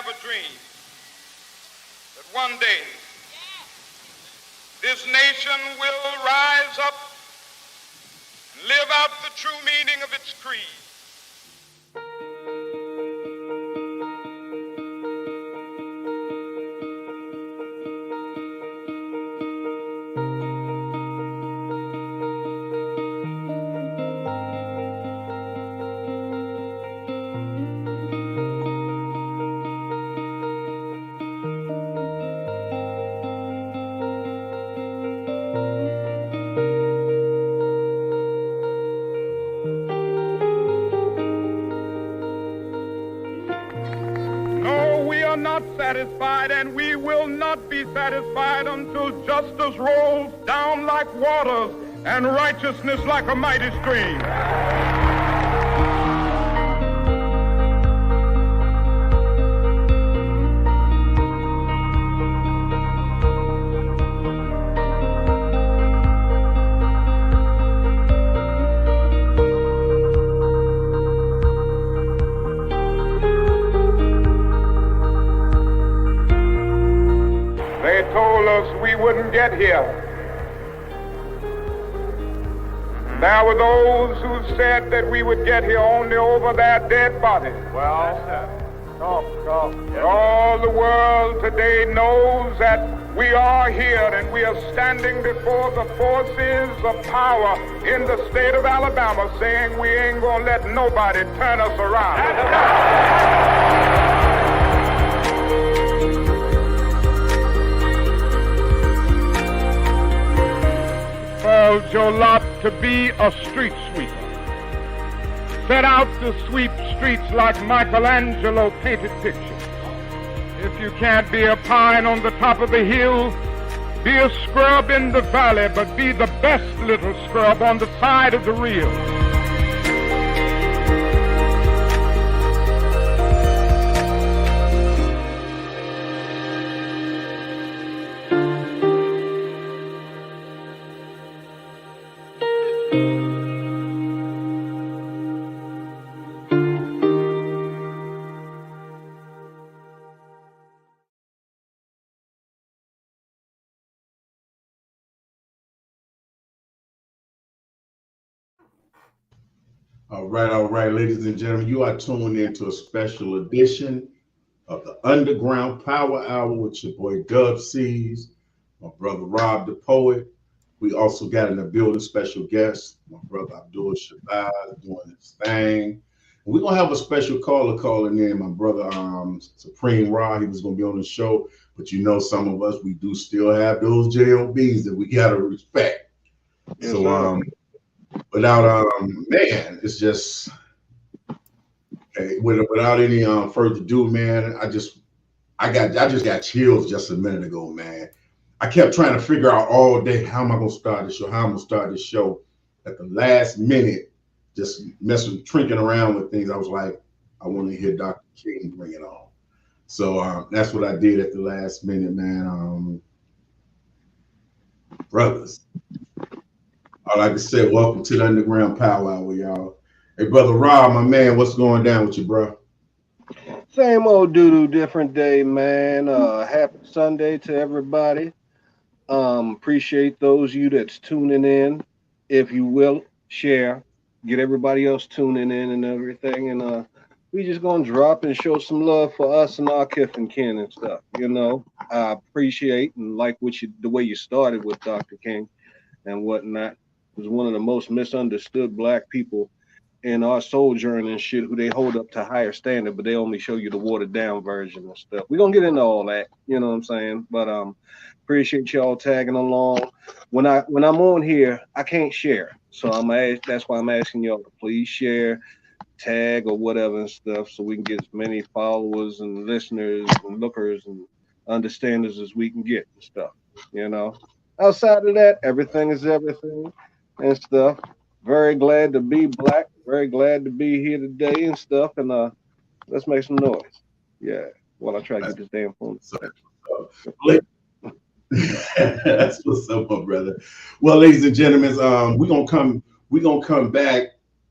have a dream that one day this nation will rise up and live out the true meaning of its creed. Satisfied, and we will not be satisfied until justice rolls down like waters and righteousness like a mighty stream. We wouldn't get here. There were those who said that we would get here only over their dead bodies. Well, all the world today knows that we are here and we are standing before the forces of power in the state of Alabama saying we ain't gonna let nobody turn us around. Called your lot to be a street sweeper. Set out to sweep streets like Michelangelo painted pictures. If you can't be a pine on the top of the hill, be a scrub in the valley, but be the best little scrub on the side of the reel. All right, ladies and gentlemen, you are tuned into a special edition of the Underground Power Hour with your boy Dub C's, my brother Rob the Poet. We also got in the building special guest, my brother Abdul Shabazz doing his thing. And we're going to have a special caller calling in, my brother Supreme Ra. He was going to be on the show, but you know some of us, we do still have those JOBs that we got to respect. Yes, so, without man, it's just without any further ado, man. I just got chills just a minute ago, man. I kept trying to figure out all day how am I gonna start the show. At the last minute, just trinking around with things. I was like, I want to hear Dr. King bring it on. So that's what I did at the last minute, man. Brothers. I'd like to say welcome to the Underground Power Hour, y'all. Hey, Brother Rob, my man, what's going down with you, bro? Same old doo-doo, different day, man. Happy Sunday to everybody. Appreciate those of you that's tuning in. If you will, share. Get everybody else tuning in and everything. And we just going to drop and show some love for us and our kith and kin and stuff. You know, I appreciate and like the way you started with Dr. King and whatnot. Was one of the most misunderstood black people in our sojourn and shit, who they hold up to higher standard, but they only show you the watered down version and stuff. We're gonna get into all that, you know what I'm saying? But appreciate y'all tagging along. When I'm on here, I can't share. So that's why I'm asking y'all to please share, tag or whatever and stuff, so we can get as many followers and listeners and lookers and understanders as we can get and stuff, you know. Outside of that, everything is everything and stuff. Very glad to be black. Very glad to be here today and stuff. And let's make some noise. Yeah. While I try to get this damn phone. That's what's up, my brother. Well, ladies and gentlemen, we're gonna come back,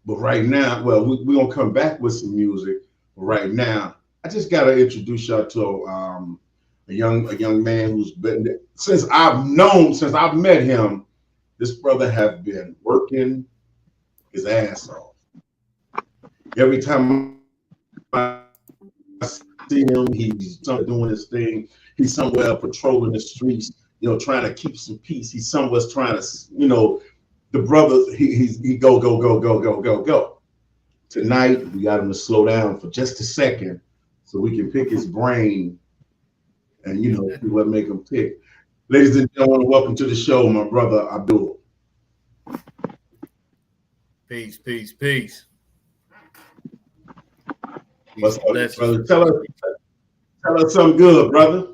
but right now, we're gonna come back with some music. But right now, I just gotta introduce y'all to a young man who's been since I've met him. This brother have been working his ass off. Every time I see him, he's doing his thing. He's somewhere patrolling the streets, trying to keep some peace. He's somewhere trying to, the brother, he go. Tonight, we got him to slow down for just a second so we can pick his brain and, see what make him tick. Ladies and gentlemen, welcome to the show, my brother Abdul. Peace. What's up, brother? Tell us something good, brother.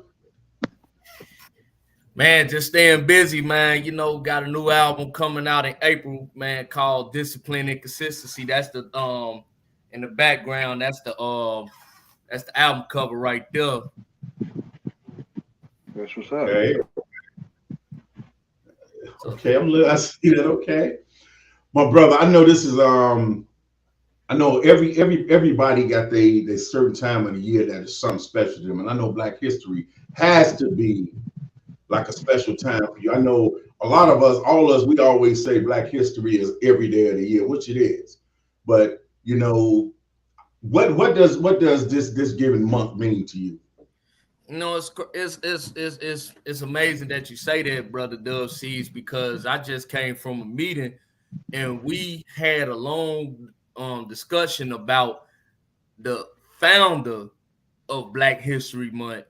Man, just staying busy, man. Got a new album coming out in April, man, called Discipline and Consistency. That's the in the background. That's the album cover right there. That's what's up. Okay, I see that. Okay, my brother. I know this is I know everybody got their certain time of the year that is something special to them, and I know Black History has to be like a special time for you. I know a lot of us, all of us, we always say Black History is every day of the year, which it is. But what does this given month mean to you? It's amazing that you say that, brother Dub Seeds, because I just came from a meeting and we had a long discussion about the founder of Black History Month,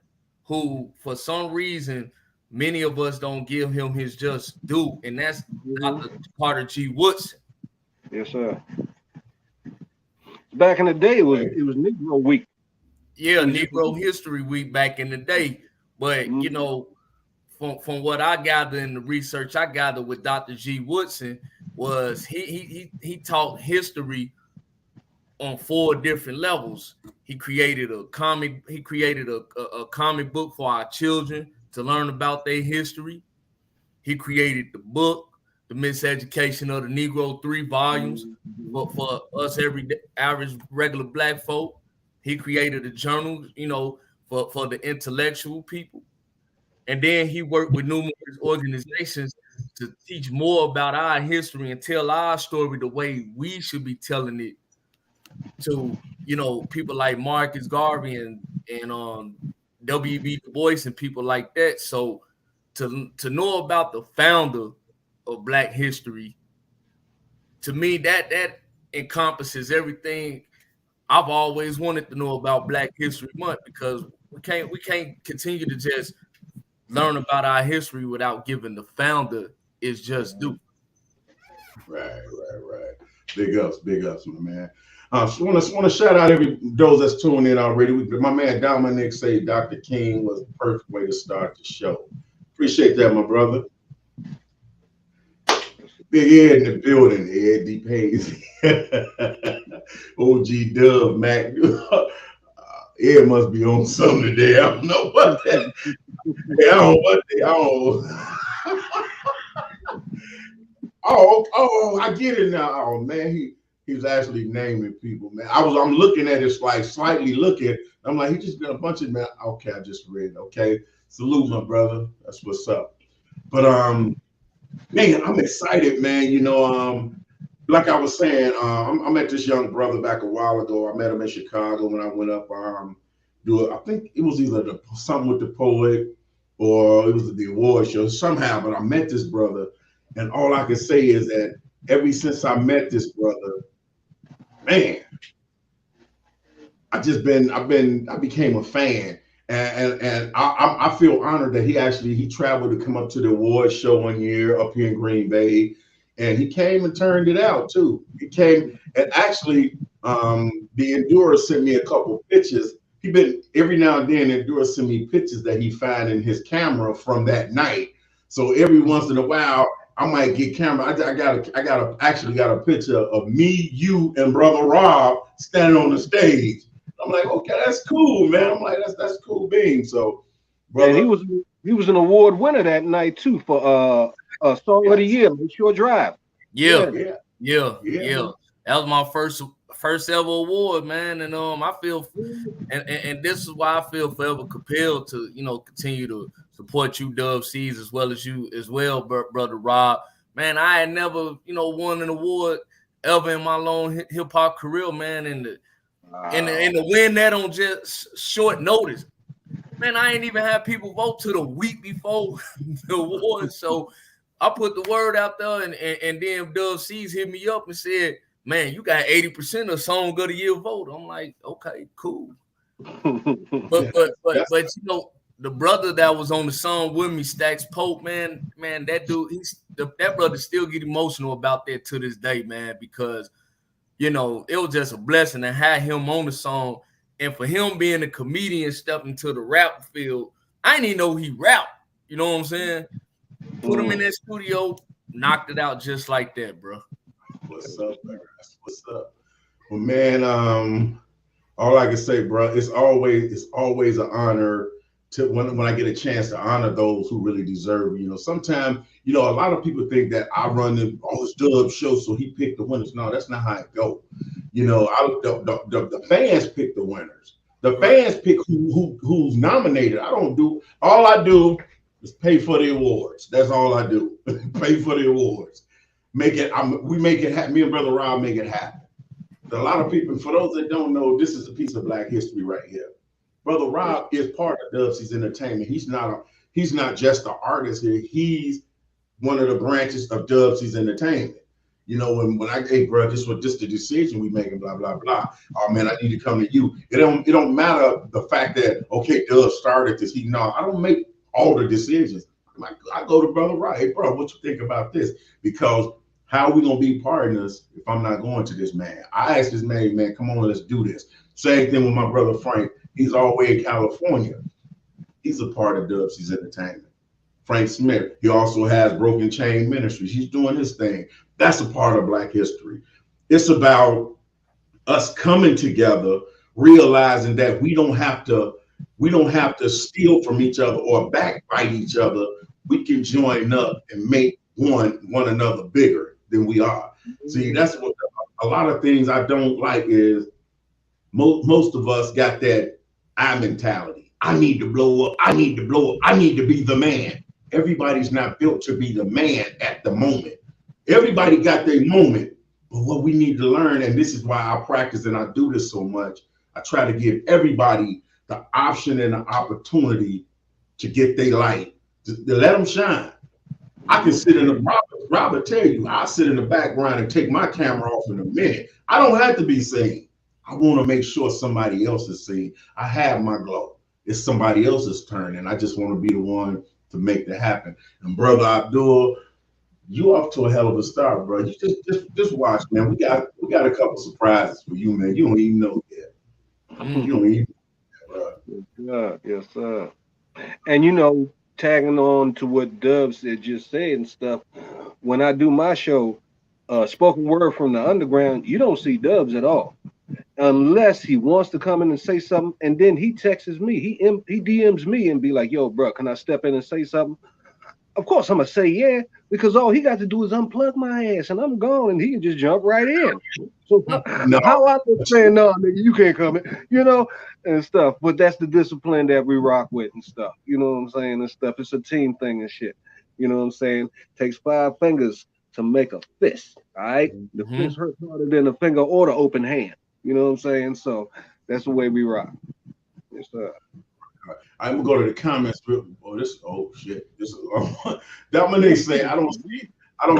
who for some reason many of us don't give him his just due, and that's Dr. Carter G. Woodson. Yes, sir. Back in the day, it was Negro Week. Yeah, Negro History Week back in the day. But from what I gather in the research I gathered with Dr. G. Woodson was he taught history on 4 different levels. He created a comic book for our children to learn about their history. He created the book, The Miseducation of the Negro, 3 volumes for us everyday average regular Black folk. He created a journal, for the intellectual people. And then he worked with numerous organizations to teach more about our history and tell our story the way we should be telling it to, people like Marcus Garvey and W.B. Du Bois and people like that. So to know about the founder of Black history, to me, that encompasses everything I've always wanted to know about Black History Month, because we can't continue to just learn about our history without giving the founder its just due. Right. Big ups, my man. Just want to shout out those that's tuning in already. My man Dominic say Dr. King was the perfect way to start the show. Appreciate that, my brother. Big Ed in the building, Ed D. Payne. OG Dub, Mac. Ed must be on something today. I don't know what that. Oh, I get it now. Oh man, he was actually naming people, man. I'm looking at it like slightly looking. I'm like, he just got a bunch of man. Okay, I just read it. Okay. Salute, my brother. That's what's up. But man, I'm excited, man. Like I was saying, I met this young brother back a while ago. I met him in Chicago when I went up I think it was either something with the poet or it was the award show somehow, but I met this brother, and all I can say is that ever since I met this brother, man, I became a fan, and I feel honored that he traveled to come up to the award show one year up here in Green Bay, and he came and turned it out too. He came, and actually, the Endurer sent me a couple pictures. He been every now and then Endurer send me pictures that he found in his camera from that night. So every once in a while, I might get camera. I actually got a picture of me, you, and Brother Rob standing on the stage. I'm like, okay, that's cool, man. I'm like, that's cool being. So, brother, and he was an award winner that night too for Song of the Year, Make Sure Drive. Yeah. That was my first ever award, man. And I feel, and this is why I feel forever compelled to, continue to support you, Dub C's, as well as you as well, brother Rob. Man, I had never, won an award ever in my long hip hop career, man. And to win that on just short notice, man, I ain't even had people vote to the week before the award. So I put the word out there, and then Dub C's hit me up and said, man, you got 80% of Song of the Year vote. I'm like, okay, cool. but the brother that was on the song with me, Stacks Pope, man, that dude, that brother still get emotional about that to this day, man, because it was just a blessing to have him on the song, and for him being a comedian stepping into the rap field. I didn't even know he rapped. You know what I'm saying? Put him in that studio, knocked it out just like that, bro. What's up, man? What's up? Well, man, all I can say, bro, it's always an honor to when I get a chance to honor those who really deserve it. Sometimes, a lot of people think that I run all this Dub show, so he picked the winners. No, that's not how it goes. The fans pick the winners. The fans pick who's nominated. All I do is pay for the awards. That's all I do. Pay for the awards. We make it happen. Me and Brother Rob make it happen. A lot of people, for those that don't know, this is a piece of Black history right here. Brother Rob is part of Dub C's Entertainment. He's not just an artist here. He's one of the branches of Dub C's Entertainment. When I, hey, bro, this was just the decision we making, blah, blah, blah. Oh, man, I need to come to you. It don't matter the fact that, okay, Dub started this. I don't make all the decisions. I go to Brother Rob. Hey, bro, what you think about this? Because how are we going to be partners if I'm not going to this man? I asked this man, come on, let's do this. Same thing with my brother Frank. He's all the way in California. He's a part of Dub C's Entertainment. Frank Smith, he also has Broken Chain Ministries. He's doing his thing. That's a part of Black history. It's about us coming together, realizing that we don't have to steal from each other or backbite each other. We can join up and make one another bigger than we are. See, that's what a lot of things I don't like is most of us got that I mentality. I need to blow up. I need to blow up. I need to be the man. Everybody's not built to be the man at the moment. Everybody got their moment. But what we need to learn, and this is why I practice and I do this so much, I try to give everybody the option and the opportunity to get their light, to let them shine. I can sit in the Robert tell you, I sit in the background and take my camera off in a minute. I don't have to be seen. I want to make sure somebody else is seen. I have my glow. It's somebody else's turn, and I just want to be the one to make that happen. And Brother Abdul, you off to a hell of a start, bro. You just watch, man. We got a couple surprises for you, man. You don't even know yet. You don't even know, bro. Yes, sir. And tagging on to what Dub just said and stuff, when I do my show, spoken word from the underground, you don't see Dubs at all. Unless he wants to come in and say something, and then he texts me, he DMs me and be like, yo, bro, can I step in and say something? Of course I'm gonna say yeah, because all he got to do is unplug my ass and I'm gone, and he can just jump right in. So how I was saying, no, nigga, you can't come in, and stuff. But that's the discipline that we rock with and stuff. You know what I'm saying? And stuff. It's a team thing and shit. You know what I'm saying? Takes 5 fingers to make a fist. All right. The fist hurts harder than the finger or the open hand. You know what I'm saying? So that's the way we rock. Yes, sir. I'm gonna go to the comments. Shit. This is Dominic say, I don't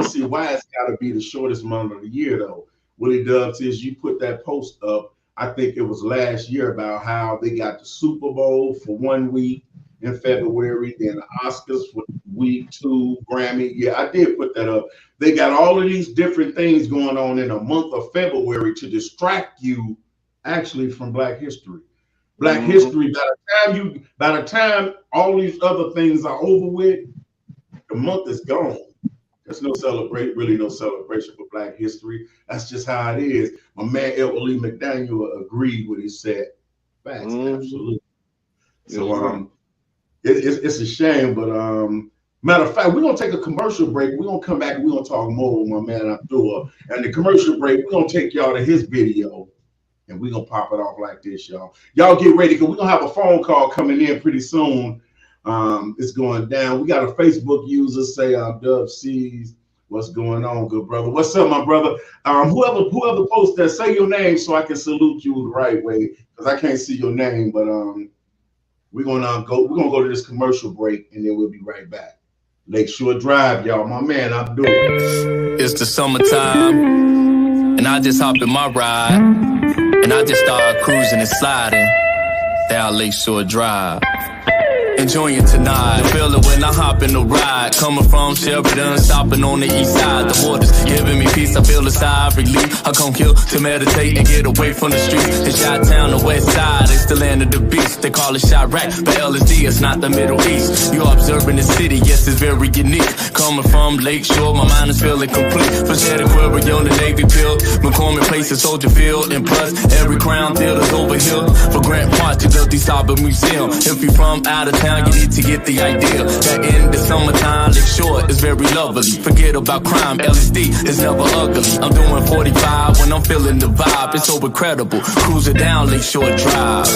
see why it's gotta be the shortest month of the year though. Willie Dubs is you put that post up, I think it was last year, about how they got the Super Bowl for 1 week in February, then the Oscars for week 2, Grammy. Yeah, I did put that up. They got all of these different things going on in a month of February to distract you actually from Black history. Black history, by the time all these other things are over with, the month is gone. There's no celebration for Black history. That's just how it is. My man Elwood Lee McDaniel agreed with what he said. Facts, absolutely. So it's a shame, but Matter of fact, we're gonna take a commercial break. We're gonna come back and we're gonna talk more with my man Abdullah. And the commercial break, we're gonna take y'all to his video and we're gonna pop it off like this, y'all. Y'all get ready because we're gonna have a phone call coming in pretty soon. It's going down. We got a Facebook user say Dub sees what's going on, good brother. What's up, my brother? Whoever posts that, say your name so I can salute you the right way because I can't see your name. But we're gonna go to this commercial break and then we'll be right back. Lakeshore Drive, y'all. My man, Abdul. It's the summertime, and I just hop in my ride, and I just start cruising and sliding down Lakeshore Drive. Enjoying tonight, feel it when I hop in the ride. Coming from Sheridan, stopping on the east side. The water's giving me peace, I feel a sigh of relief. I come here to meditate and get away from the streets. In Chi-Town, the west side, it's the land of the beast. They call it Chirac, but LSD, it's not the Middle East. You're observing the city, yes, it's very unique. Coming from Lakeshore, my mind is feeling complete. Pathetic Quarry on the Navy Pill, McCormick Place is Soldier Field, and plus, every Crown Theater's over here. For Grant Park to the Cyber Museum. If you're from out of town, you need to get the idea that in the summertime, Lakeshore is very lovely. Forget about crime, LSD is never ugly. I'm doing 45 when I'm feeling the vibe. It's so incredible, cruising down Lakeshore Drive.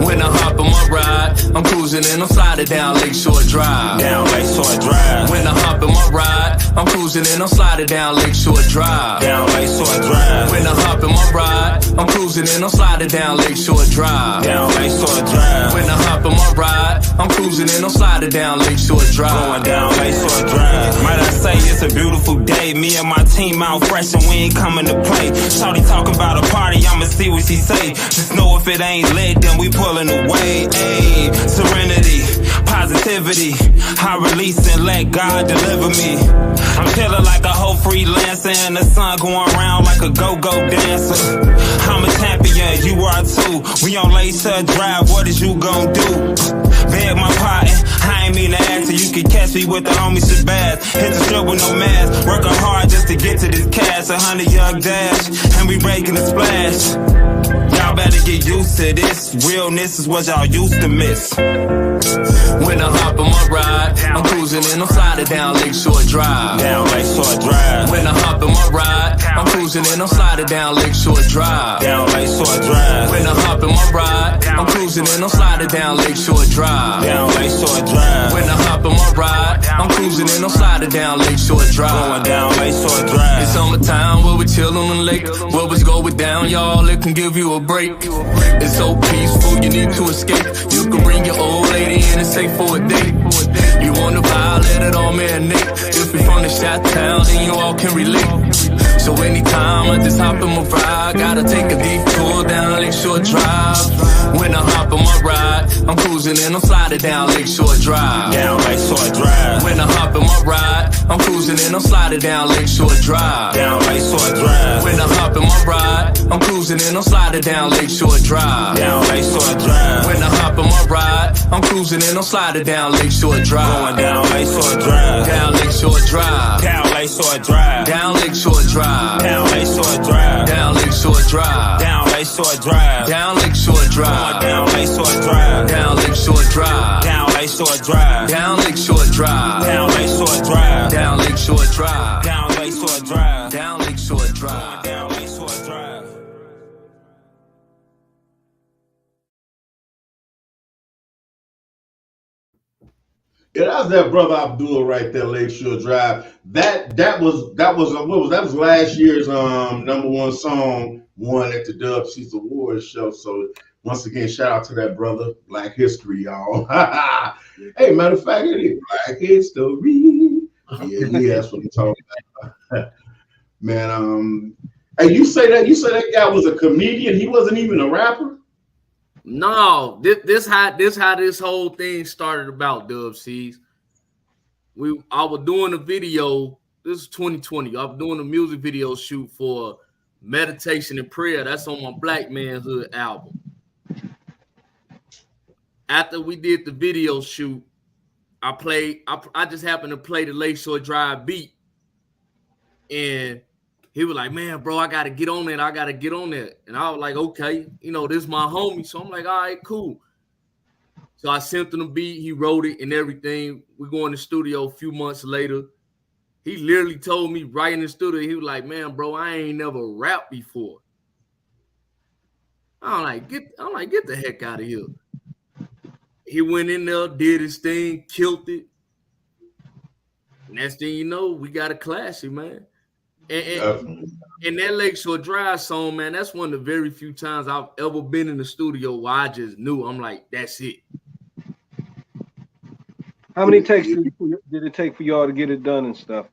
When I hop on my ride, I'm cruising and I'm sliding down Lakeshore Drive. Down Lakeshore Drive. When I hop on my ride, I'm cruising and I'm sliding down Lakeshore Drive. Down Lakeshore Drive. When I hop on my ride, I'm cruising and I'm sliding down Lakeshore Drive. Down Lakeshore Drive. When I hop on my ride, I'm cruising and I'm sliding down Lakeshore Drive. Going down Lakeshore Drive. Might I say it's a beautiful day. Me and my team out fresh and we ain't coming to play. Shawty talking about a party, I'ma see what she say. Just know if it ain't lit, then we pulling away. Ayy, serenity, positivity. I release and let God deliver me. I'm feeling like a whole freelancer and the sun going around like a go-go dancer. I'm a champion, you are too. We on Lakeshore Drive, what is you gon' do? Beg my pardon, I ain't mean to ask so you can catch me with the homie Shabazz. Hit the strip with no mask, working hard just to get to this cash. 100 Young Dash, and we breaking the splash. Y'all better get used to this. Realness is what y'all used to miss. When I hop on my ride, I'm cruising and I'm sliding down Lakeshore Drive. Down Lakeshore Drive. When I hop on my ride, I'm cruising and I'm sliding down Lakeshore Drive. Down Lakeshore Drive. When I hop on my ride, I'm cruising and I'm sliding down Lakeshore Drive. Down Lakeshore Drive. When I hop on my ride, I'm cruising and I'm sliding down Lakeshore Drive. Going down Lakeshore Drive. It's summertime where we chill on the lake. Where we going down, y'all, it can give you a break. It's so peaceful, you need to escape. You can bring your old lady in and stay for a date. You wanna vibe, let it all marinate. If you're from the Chi-Town, then you all can relate. So anytime I just hop in my ride, gotta take a detour down Lakeshore Drive. When I hop on my ride, I'm cruising and I'm sliding down Lakeshore Drive. Down Lakeshore Drive. When I hop on my ride, I'm cruising and I'm sliding down Lakeshore Drive. Down Lakeshore Drive. When I hop on my ride, I'm cruising and I'm sliding down Lakeshore Drive. Down Lakeshore Drive. When I hop on my ride, I'm cruising and I'm sliding down Lakeshore Drive. Going down Lakeshore Drive. Down Lakeshore Drive. Down Lakeshore Drive. Down Lakeshore Drive. Down Lakeshore Drive. Down Lakeshore Drive. Down Lakeshore Drive. Down Lakeshore Drive. Down Lakeshore Drive. Down Lakeshore Drive. Down Lakeshore Drive. Down Lakeshore Drive. Down Lakeshore Drive. Down Lakeshore Drive. Down Lakeshore Drive. Down Lakeshore Drive. Down Lakeshore Drive. Yeah, that was that brother Abdul right there, Lakeshore Drive. That was last year's #1 song, won at the Dub Seas Awards show. So once again, shout out to that brother. Black History, y'all. Hey, matter of fact, it is Black History. Yeah, that's what I'm talking about. Man, hey, you say that guy was a comedian. He wasn't even a rapper. No, this how this whole thing started about, Dub Seas. I was doing a video. This is 2020. I was doing a music video shoot for Meditation and Prayer. That's on my Black Manhood album. After we did the video shoot, I just happened to play the Lakeshore Drive beat. And he was like, man, bro, I got to get on it. And I was like, okay, this is my homie. So I'm like, all right, cool. So I sent him the beat. He wrote it and everything. We go in the studio a few months later. He literally told me right in the studio, he was like, man, bro, I ain't never rapped before. I'm like, get the heck out of here. He went in there, did his thing, killed it. Next thing you know, we got a classic, man. And that Lakeshore Drive song, man, that's one of the very few times I've ever been in the studio where I just knew. I'm like, that's it. How many takes did it take for y'all to get it done and stuff?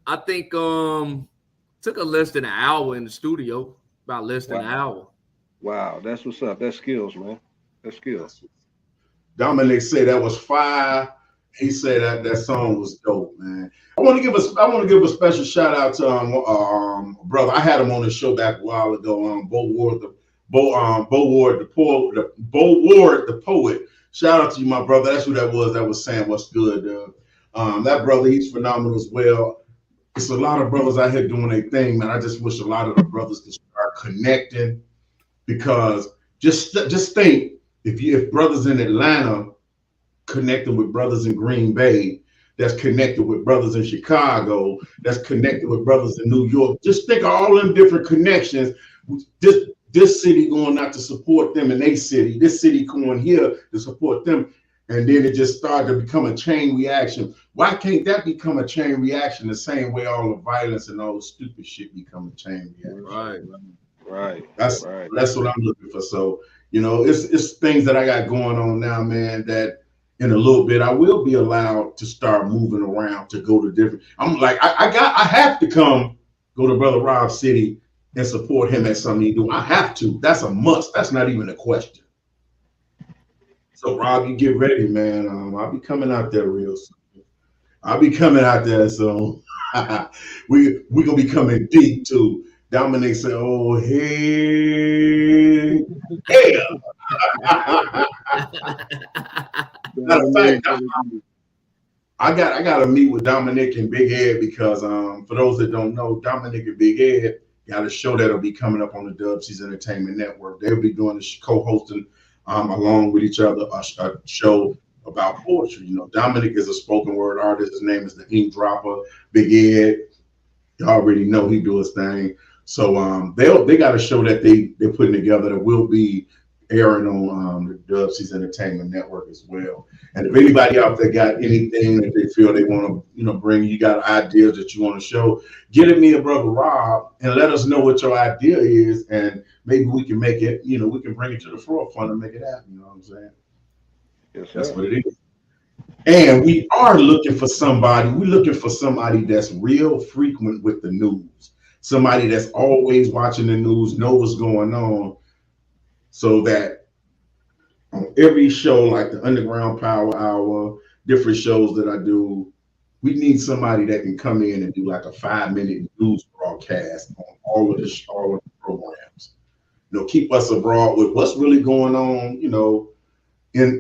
I think took us less than an hour in the studio, about less than an hour. Wow, that's what's up. That's skills, man. That's skills. Dominic said that was fire. He said that song was dope, man. I want to give a special shout out to brother. I had him on the show back a while ago. Bo Ward, the poet. Shout out to you, my brother. That's who that was. That was saying what's good. That brother, he's phenomenal as well. It's a lot of brothers out here doing their thing, man. I just wish a lot of the brothers could start connecting, because just think if brothers in Atlanta connected with brothers in Green Bay, that's connected with brothers in Chicago, that's connected with brothers in New York. Just think of all them different connections. This city going out to support them in their city, this city going here to support them. And then it just started to become a chain reaction. Why can't that become a chain reaction the same way all the violence and all the stupid shit become a chain reaction? Right. That's what I'm looking for. So, it's things that I got going on now, man, that in a little bit I will be allowed to start moving around to go to different. I'm like, I have to go to Brother Rob City and support him at something he do. I have to. That's a must. That's not even a question. So Rob, you get ready, man. I'll be coming out there real soon. I'll be coming out there soon. we gonna be coming deep too. Dominic said, "Oh hey, yeah." Matter of fact, I got to meet with Dominic and Big Ed, because for those that don't know, Dominic and Big Ed got a show that'll be coming up on the Dub Seas Entertainment Network. They'll be doing co-hosting along with each other a show about poetry. Dominic is a spoken word artist. His name is the Ink Dropper. Big Ed, you already know he do his thing. So they got a show that they're putting together that will be airing on the Dub Seas Entertainment Network as well. And if anybody out there got anything that they feel they want to bring, you got ideas that you want to show, get at me and Brother Rob and let us know what your idea is, and maybe we can make it, we can bring it to the forefront and make it happen. You know what I'm saying? Yes, that's what it is. And we are looking for somebody. We're looking for somebody that's real frequent with the news, somebody that's always watching the news, know what's going on, so that on every show, like the Underground Power Hour, different shows that I do, we need somebody that can come in and do like a 5-minute news broadcast on all of the programs. Keep us abroad with what's really going on, in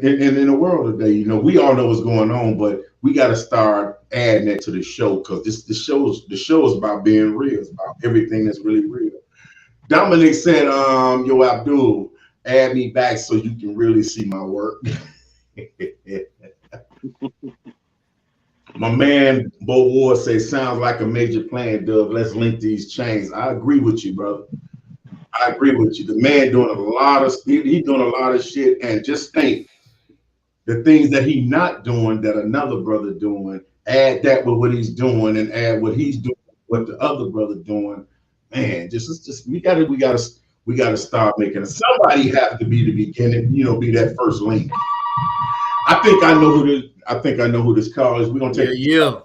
the world today. We all know what's going on, but we got to start adding that to the show, because the show is about being real. It's about everything that's really real. Dominic said, yo, Abdul, add me back so you can really see my work. My man Bo Ward says, sounds like a major plan, Dub. Let's link these chains. I agree with you, brother. I agree with you. The man doing a lot of shit, and just think the things that he not doing that another brother doing, add that with what he's doing, and add what he's doing, what the other brother doing. Man, we gotta start making it. Somebody have to be the beginning, be that first link. I think I know who this call is. We're gonna take Yeah.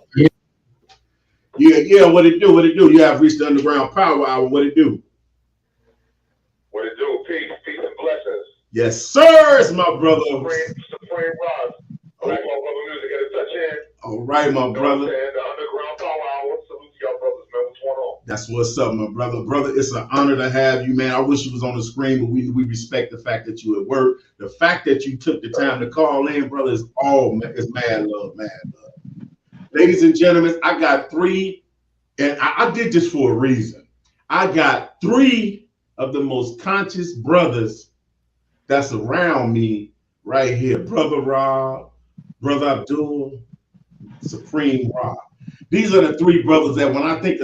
What it do? You have reached the Underground Power Hour. What it do? What it do? Peace and blessings. Yes, sir. It's my brother. Supreme Ross. Black Brother Music at a touch in. All right, my brother. And the Underground Power Hour. Salute to y'all brothers, man. What's going on? That's what's up, my brother. Brother, it's an honor to have you, man. I wish you was on the screen, but we respect the fact that you at work. The fact that you took the time to call in, brother, is mad love. Ladies and gentlemen, I got 3, and I did this for a reason. I got 3 of the most conscious brothers that's around me right here. Brother Rob, Brother Abdul, Supreme Rob. These are the three brothers that when I think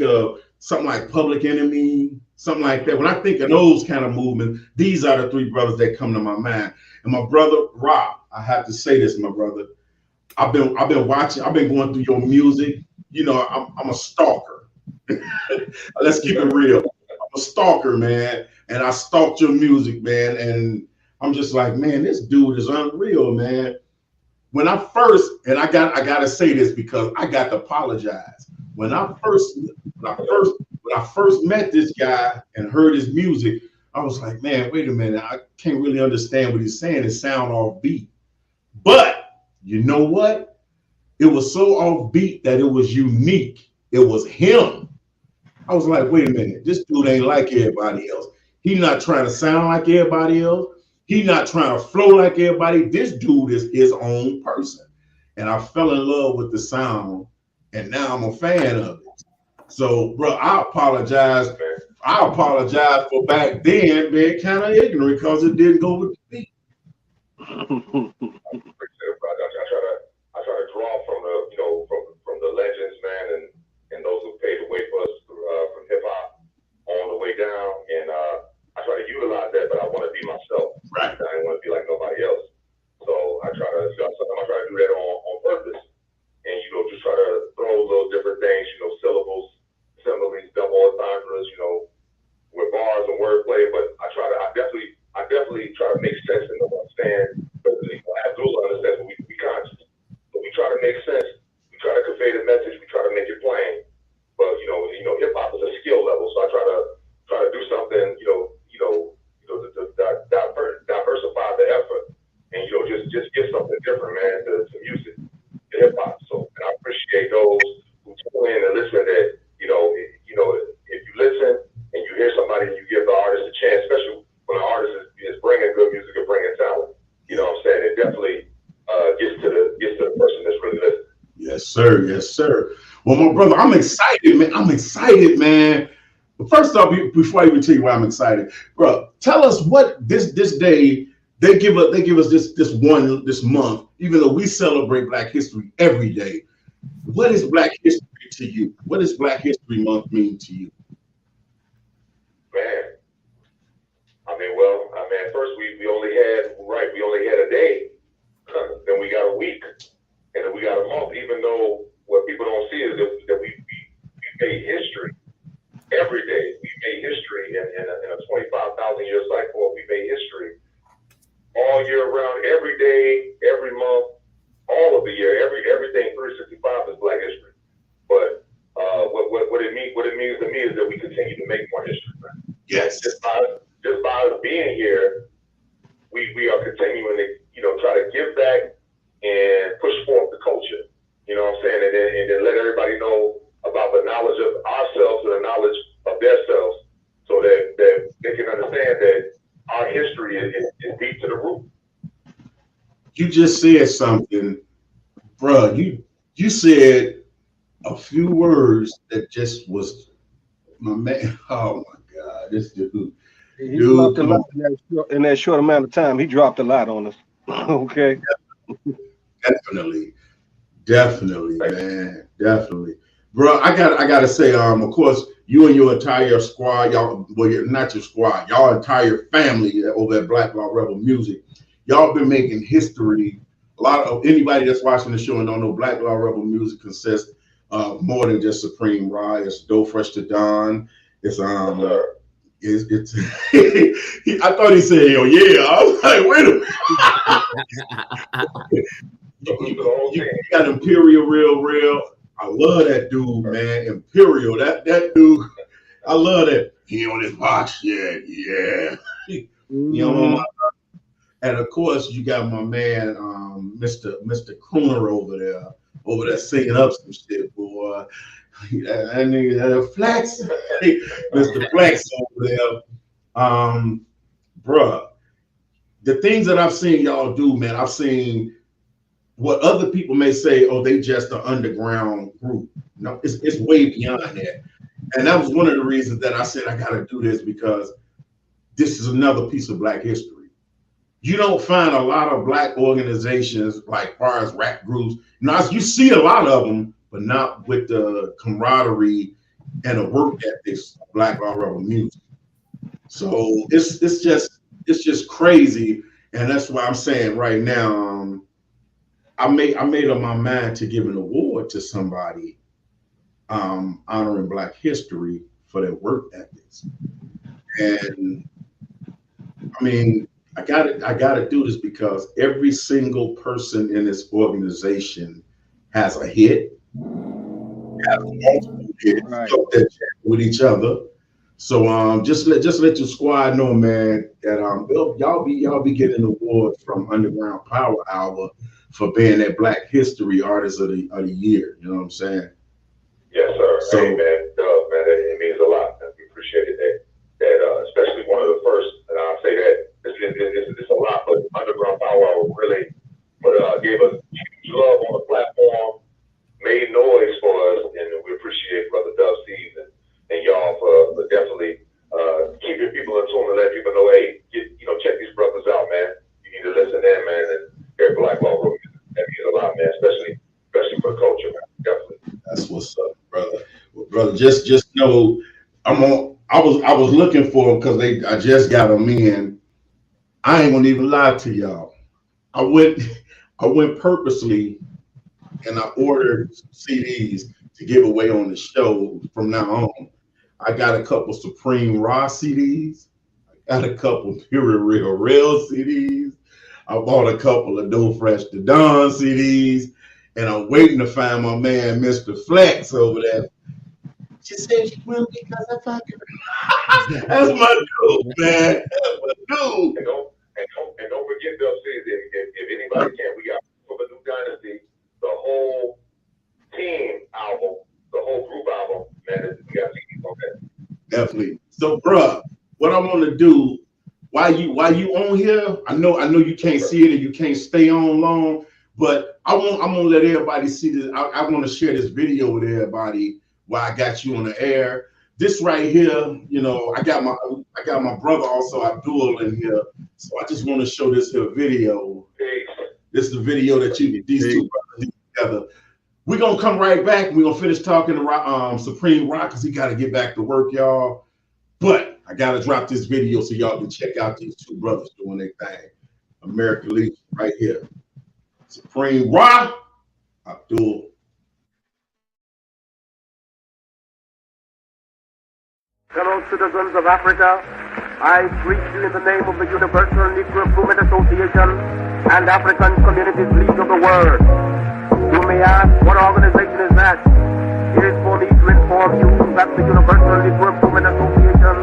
of something like Public Enemy, something like that, when I think of those kind of movements, these are the three brothers that come to my mind. And my brother Rob, I have to say this, my brother. I've been watching, I've been going through your music. You know, I'm a stalker. Let's keep it real. I'm a stalker, man. And I stalked your music, man. And I'm just like, man, this dude is unreal, man. When I first, and I gotta say this because I got to apologize. When I first met this guy and heard his music, I was like, man, wait a minute, I can't really understand what he's saying. It sound off beat. But you know what? It was so off beat that it was unique. It was him. I was like, wait a minute, this dude ain't like everybody else. He's not trying to sound like everybody else. He's not trying to flow like everybody. This dude is his own person. And I fell in love with the sound, and now I'm a fan of it. So, bro, I apologize. I apologize for back then being kind of ignorant because it didn't go with the beat. I try to draw from the, you know, from the legends, man, and those who paved the way for us from hip hop on the way down. And I try to utilize that, but I want to be myself. Right. I didn't want to be like nobody else. So I try to, sometimes I try to do that on purpose, and you know, just try to throw little different things, you know, syllables, similes, double entendres, you know, with bars and wordplay. But I definitely try to make sense and understand. But Abdullah understands what we conscious. But we try to make sense. We try to convey the message. We try to make it plain. But you know, hip hop is a skill level. So I try to do something, to diversify the effort, and just give something different, man, to music, to hip hop. So, and I appreciate those who tune in and listen. That if you listen and you hear somebody and you give the artist a chance, especially when an artist is bringing good music and bringing talent, you know what I'm saying? It definitely gets to the person that's really listening. Yes, sir. Yes, sir. Well, my brother, I'm excited, man. But first off, before I even tell you why I'm excited, bro, tell us what this day they give us this month, even though we celebrate Black History every day. What is Black History to you? What does Black History Month mean to you? Man, first we only had a day, then we got a week, and then we got a month. Even though what people don't see is that we made history every day. We made history in a 25,000 year cycle. We made history all year round, every day, every month, all of the year, everything 365 is Black history. But what it means to me is that we continue to make more history. Man. Yes. Just by us being here, we are continuing to try to give back and push forth the culture. You know what I'm saying? And then let everybody know about the knowledge of ourselves and the knowledge of themselves, so that they can understand that our history is deep to the root. You just said something, bro. You said a few words that just was my man. Oh my God, this dude. He dropped a lot in that short amount of time. He dropped a lot on us. Okay. Definitely, man. Definitely. Bro, I gotta say, of course, you and your entire squad, y'all, well, not your squad, y'all entire family over at Black Law Rebel Music, y'all been making history. A lot of anybody that's watching the show and don't know, Black Law Rebel Music consists of more than just Supreme Rye. It's Doe Fresh to Dawn. It's it's I thought he said, "Yo, yeah." I was like, wait a minute. You got Imperial Real. I love that dude, man. Imperial, that dude. I love that. He on his box, yeah. You know, and of course you got my man, Mr. Crooner over there singing up some shit, boy. That nigga Flex, Mr. Flex over there. Bruh, the things that I've seen y'all do, man, I've seen what other people may say, oh, they just an underground group. No, it's way beyond that. And that was one of the reasons that I said I got to do this, because this is another piece of Black history. you don't find a lot of black organizations like far as rap groups. Now you see a lot of them, but not with the camaraderie and the work ethics of Black Law Rebel music. So it's just crazy, and that's why I'm saying right now, I made up my mind to give an award to somebody honoring Black history for their work ethics. And I mean, I gotta do this because every single person in this organization has a hit, has multiple hits, Right. that chat with each other. So just let your squad know, man, that y'all be getting an award from Underground Power Hour for being that Black History Artist of the Year. You know what I'm saying? Yes, sir. So, hey, man, man, it means a lot. We appreciate it. That especially one of the first, and I'll say that it's a lot, but Underground Power Hour really gave us huge love on the platform, made noise for us, and we appreciate Brother Dub Seeds and y'all for definitely keeping people in tune and letting people know, hey, check these brothers out, man. You need to listen in, man, and hear Black Law Rebel. That means a lot, man, especially for the culture, man. Definitely. that's what's up, brother. Well, brother, just know I was looking for them because I just got them in. I ain't gonna even lie to y'all. I went purposely and I ordered CDs to give away on the show from now on. I got a couple Supreme Raw CDs. I got a couple Pure Real CDs. I bought a couple of No Fresh to Dawn CDs, and I'm waiting to find my man, Mr. Flex, over there. She said she will because I fucking. That's my dude, man. That's my dude. And don't forget, Dub Seeds, if anybody can, we got for the New Dynasty, the whole team album, the whole group album, man. We got CDs on that. Definitely. So, bruh, what I want to do, while you on here, I know you can't see it and you can't stay on long, but I'm gonna let everybody see this. I want to share this video with everybody while I got you on the air. This right here, I got my brother also Abdul in here, so I just want to show this here video. This is the video that these two brothers did together. We're gonna come right back. We're gonna finish talking to Supreme Rock because he gotta get back to work, y'all. But I gotta drop this video so y'all can check out these two brothers doing their thing. American Legion right here. Supreme Rock, Abdul. Fellow citizens of Africa, I greet you in the name of the Universal Negro Improvement Association and African Communities League of the World. You may ask, what organization is that? It is for me to inform you that the Universal Negro Improvement Association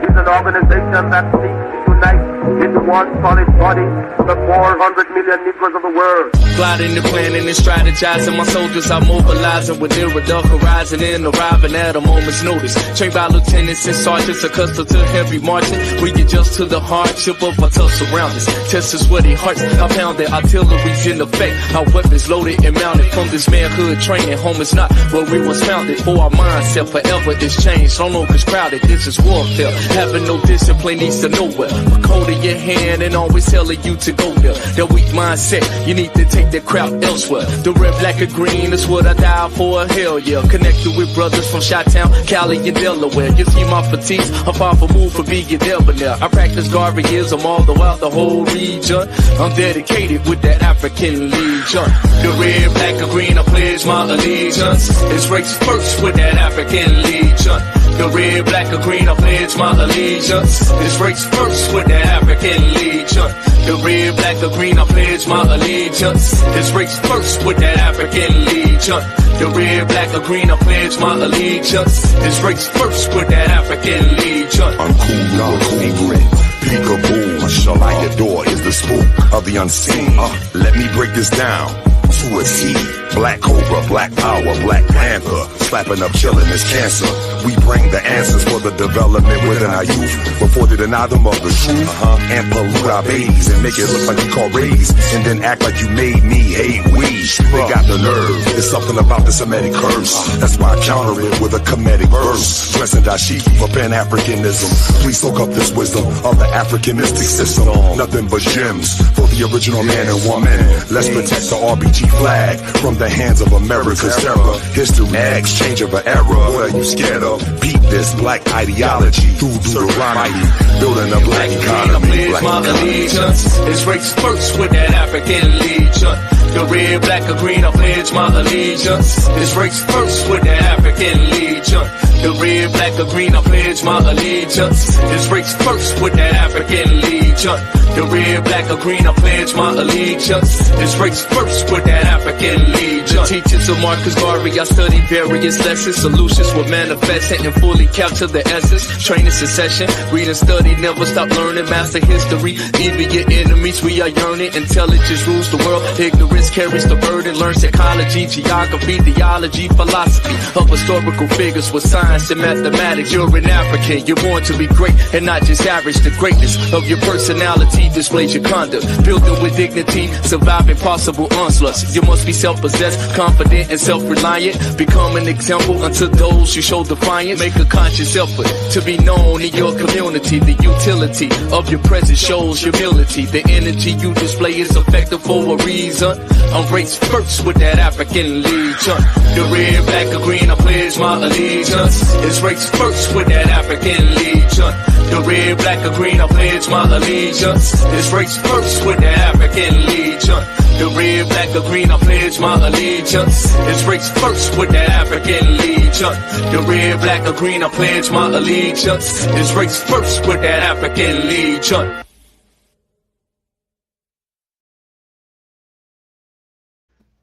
is an organization that seeks to unite into one solid body the 400 million Negroes of the world. Plotting and planning and strategizing, my soldiers are mobilizing with nearer the horizon and arriving at a moment's notice. Trained by lieutenants and sergeants accustomed to heavy marching, we adjust to the hardship of our tough surroundings. Test us where their hearts are pounded, artillery's in effect, our weapons loaded and mounted. From this manhood training, home is not where we was founded. For our mindset forever is changed, no longer crowded. This is warfare, having no discipline leads to nowhere. A code in your hand and always telling you to go there. That weak mindset, you need to take that crowd elsewhere. The red, black, or green is what I die for, hell yeah. Connected with brothers from Chi-Town, Cali, and Delaware. You see my fatigues, I'm far from move for being debonair. I practice Garveyism all throughout the whole region. I'm dedicated with that African Legion. The red, black, or green, I pledge my allegiance. It's race first with that African Legion. The red, black, or green, I pledge my allegiance. It's race first with that African Legion. The red, black, or green, I pledge my allegiance. It's race first with that African Legion. The red, black, or green, I pledge my allegiance. It's race first with that African Legion. I'm cool, grit, peekaboo. Mashallah, your door is the spook of the unseen. Let me break this down. to a T. Black Cobra, Black Power, Black Panther. Slapping up, chilling is cancer. We bring the answers for the development within our youth before they deny them of the truth. And pollute our babies and make it look like you call raise. And then act like you made me hate we. They got the nerve. There's something about the Semitic curse. That's why I counter it with a comedic verse. Dressing dashiki for Pan-Africanism. Please soak up this wisdom of the African mystic system. Nothing but gems for the original man and woman. Let's protect the RBG flag from the hands of America's terror. History, exchange of an era. What are you scared of? Beat this black ideology through Deuteronomy. Building a black economy. My allegiance is raised first with that African legion. The red, black, or green, I pledge my allegiance. It's race first with the African legion. The red, black, or green, I pledge my allegiance. It's race first with the African legion. The red, black, or green, I pledge my allegiance. It's race first with that African legion. Teachings of Marcus Garvey, I study various lessons. Solutions will manifest and fully capture the essence. Training succession, read and study, never stop learning. Master history, even your enemies, we are yearning. Intelligence rules the world, ignorance carries the burden. Learn psychology, geography, theology, philosophy of historical figures with science and mathematics. You're an African, you're born to be great and not just average. The greatness of your personality displays your conduct, building with dignity, surviving possible onslaughts. You must be self-possessed, confident and self-reliant. Become an example unto those you show defiance. Make a conscious effort to be known in your community. The utility of your presence shows humility. The energy you display is effective for a reason. I'm raised first with that African legion. The red, black, or green, I pledge my allegiance. It's raised first with that African legion. The red, black, or green, I pledge my allegiance. It's raised first with that African legion. The red, black, or green, I pledge my allegiance. It's raised first with that African legion. The red, black, or green, I pledge my allegiance. It's raised first with that African legion.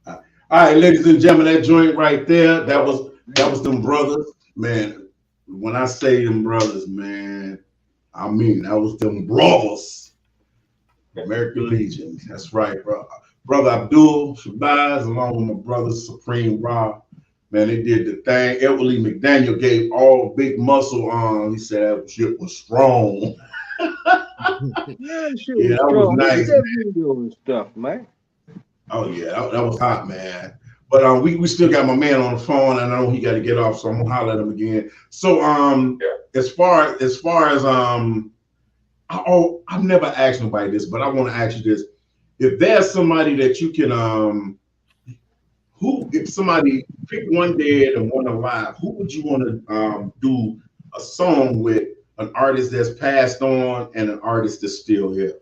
All right, ladies and gentlemen, that joint right there, that was them brothers, man. When I say them brothers, man, I mean that was them brothers. American Legion, that's right, bro. Brother Abdul Shabazz, along with my brother Supreme Ra, man, they did the thing. Everly McDaniel gave all big muscle on. He said that shit was strong. Yeah, that was nice. Doing stuff, man. Oh yeah, that was hot, man. But we still got my man on the phone, and I know he got to get off, so I'm gonna holler at him again. So as far as I've never asked nobody this, but I want to ask you this: if there's somebody that you can if somebody pick one dead and one alive, who would you want to do a song with? An artist that's passed on and an artist that's still here.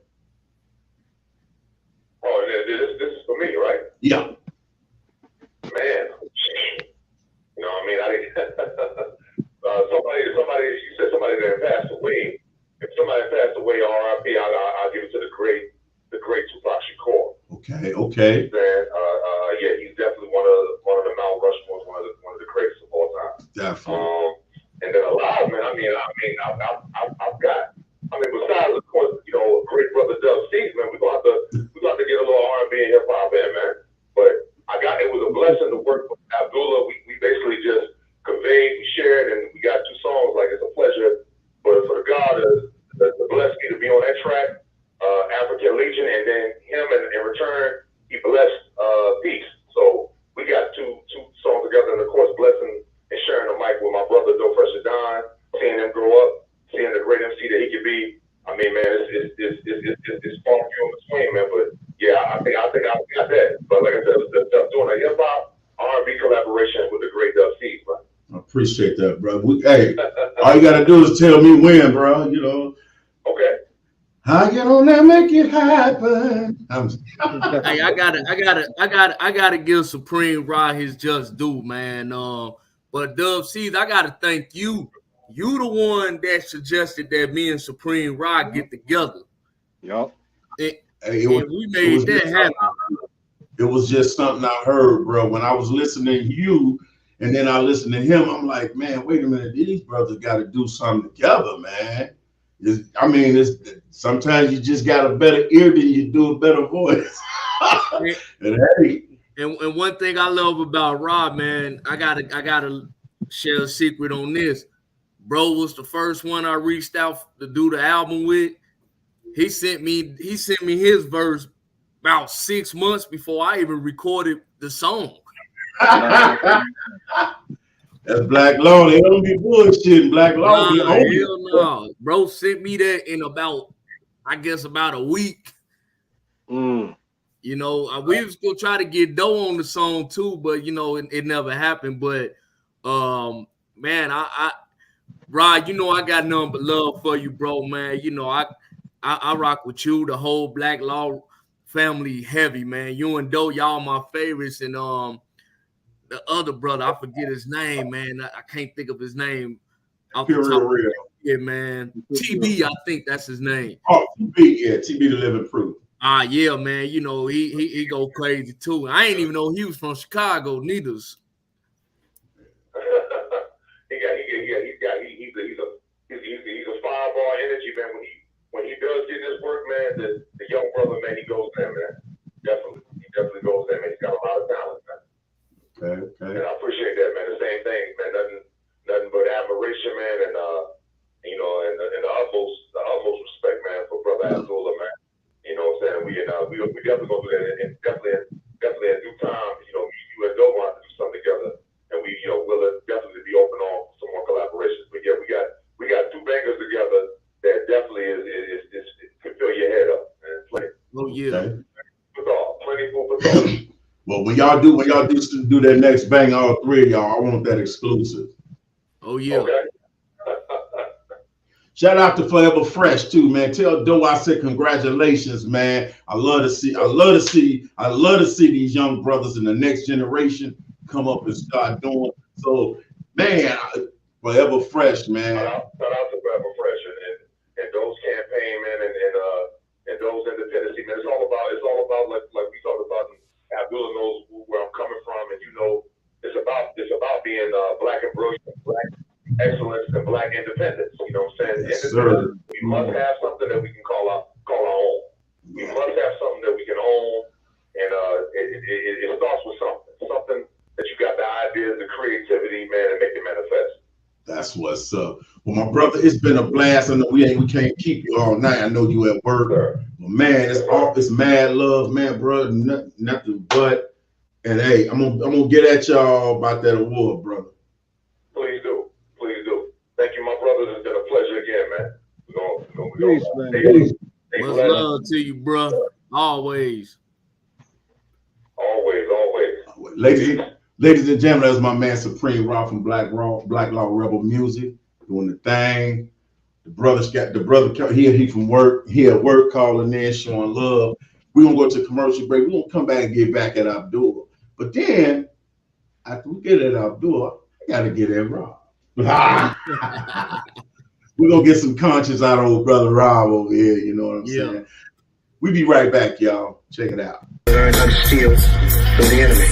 Oh, this is for me, right? Yeah. Man, you know, I mean, somebody, you said somebody that passed away. If somebody passed away, R.I.P., I'll give it to the great Tupac Shakur. Okay. Then, yeah, he's definitely one of the Mount Rushmores, one of the greatest of all time. Definitely. And then alive, man. I've got. Besides, of course, you know, great brother Dub C's, man. We gonna have to get a little R&B and hip hop in, man. But it was a blessing to work with Abdullah. We basically just conveyed, we shared, and we got 2 songs. Like, it's a pleasure for the God to bless me to be on that track, African Legion, and then him in return, he blessed Peace. So we got two songs together, and of course, blessing and sharing the mic with my brother Doe Fresh Don, seeing him grow up, seeing the great MC that he could be. I mean, man, it's far from the swing, man. But yeah, I think I got that. But like I said, doing a hip hop R&B collaboration with the great Dub C, bro. I appreciate that, bro. Hey, all you gotta do is tell me when, bro. You know. Okay. I get on there, make it happen. Hey, I gotta give Supreme Ra his just due, man. But Dub C's, I gotta thank you. You the one that suggested that me and Supreme Ra get together. Yup. We made that happen. It was just something I heard, bro. When I was listening to you, and then I listened to him, I'm like, man, wait a minute, these brothers got to do something together, man. Sometimes you just got a better ear than you do a better voice. And hey. And one thing I love about Rob, man, I gotta share a secret on this. Bro was the first one I reached out to do the album with. He sent me his verse about 6 months before I even recorded the song. That's Black Law. They don't be bullshitting. Black Law. Hell no. Bro sent me that in about a week. You know, we was gonna try to get Doe on the song too, but you know, it never happened. But man, Rod, you know I got nothing but love for you, bro, man. You know, I rock with you, the whole Black Law family heavy, man. You and Doe, y'all my favorites, and the other brother, I forget his name, man. I can't think of his name. Real. Yeah, man. TB, I think that's his name. Oh, TB, yeah, TB the Living Proof. Yeah, man. You know, he go crazy too. I ain't even know he was from Chicago, neither. He's a fireball energy, man. When he does get this work, man, the young brother, man, he goes there, man. He definitely goes there, man. He's got a lot of talent, man. Okay. And I appreciate that, man. The same thing, man. Nothing but admiration, man, and you know, and the utmost respect, man, for Brother Abdullah, man. You know what I'm saying? We definitely gonna do that, and definitely at due time, you know, you and Doe want to do something together, and we, you know, will definitely be open on some more collaborations. But yeah, we got two bangers together that definitely is can fill your head up and play. Oh yeah. Okay. Plenty for thought. Well, when y'all do that next bang, all three of y'all, I want that exclusive. Oh yeah. Okay. Shout out to Forever Fresh too, man. Tell Doe I said congratulations, man. I love to see these young brothers in the next generation come up and start doing. So, man, Forever Fresh, man. Shout out to Forever Fresh and Doe's campaign, man, and Doe's independency, man. It's all about like we talked about. Abdullah knows where I'm coming from, and you know, it's about being black and brilliant, black excellence, and black independence. You know what I'm saying? Yes, sir. We must have something that we can call our own. We must have something that we can own, and it starts with something that you got the ideas, the creativity, man, and make it manifest. That's what's up. Well, my brother, it's been a blast. I know we can't keep you all night. I know you at work. Sure. But man, it's mad love, man, brother. Nothing but. And hey, I'm gonna get at y'all about that award, brother. Please do. Thank you, my brothers. It's been a pleasure again, man. Peace, man. Much love to you, bro. Always. Ladies and gentlemen, that's my man Supreme Rock from Black Law Rebel Music doing the thing. The brother he from work. He at work calling in, showing love. We're gonna go to commercial break. We're gonna come back and get back at Abdullah. But then after we get at Abdullah, I gotta get at Rob. We're gonna get some conscience out of old brother Rob over here, you know what I'm saying? We be right back, y'all. Check it out. Learn how to steal from the enemy.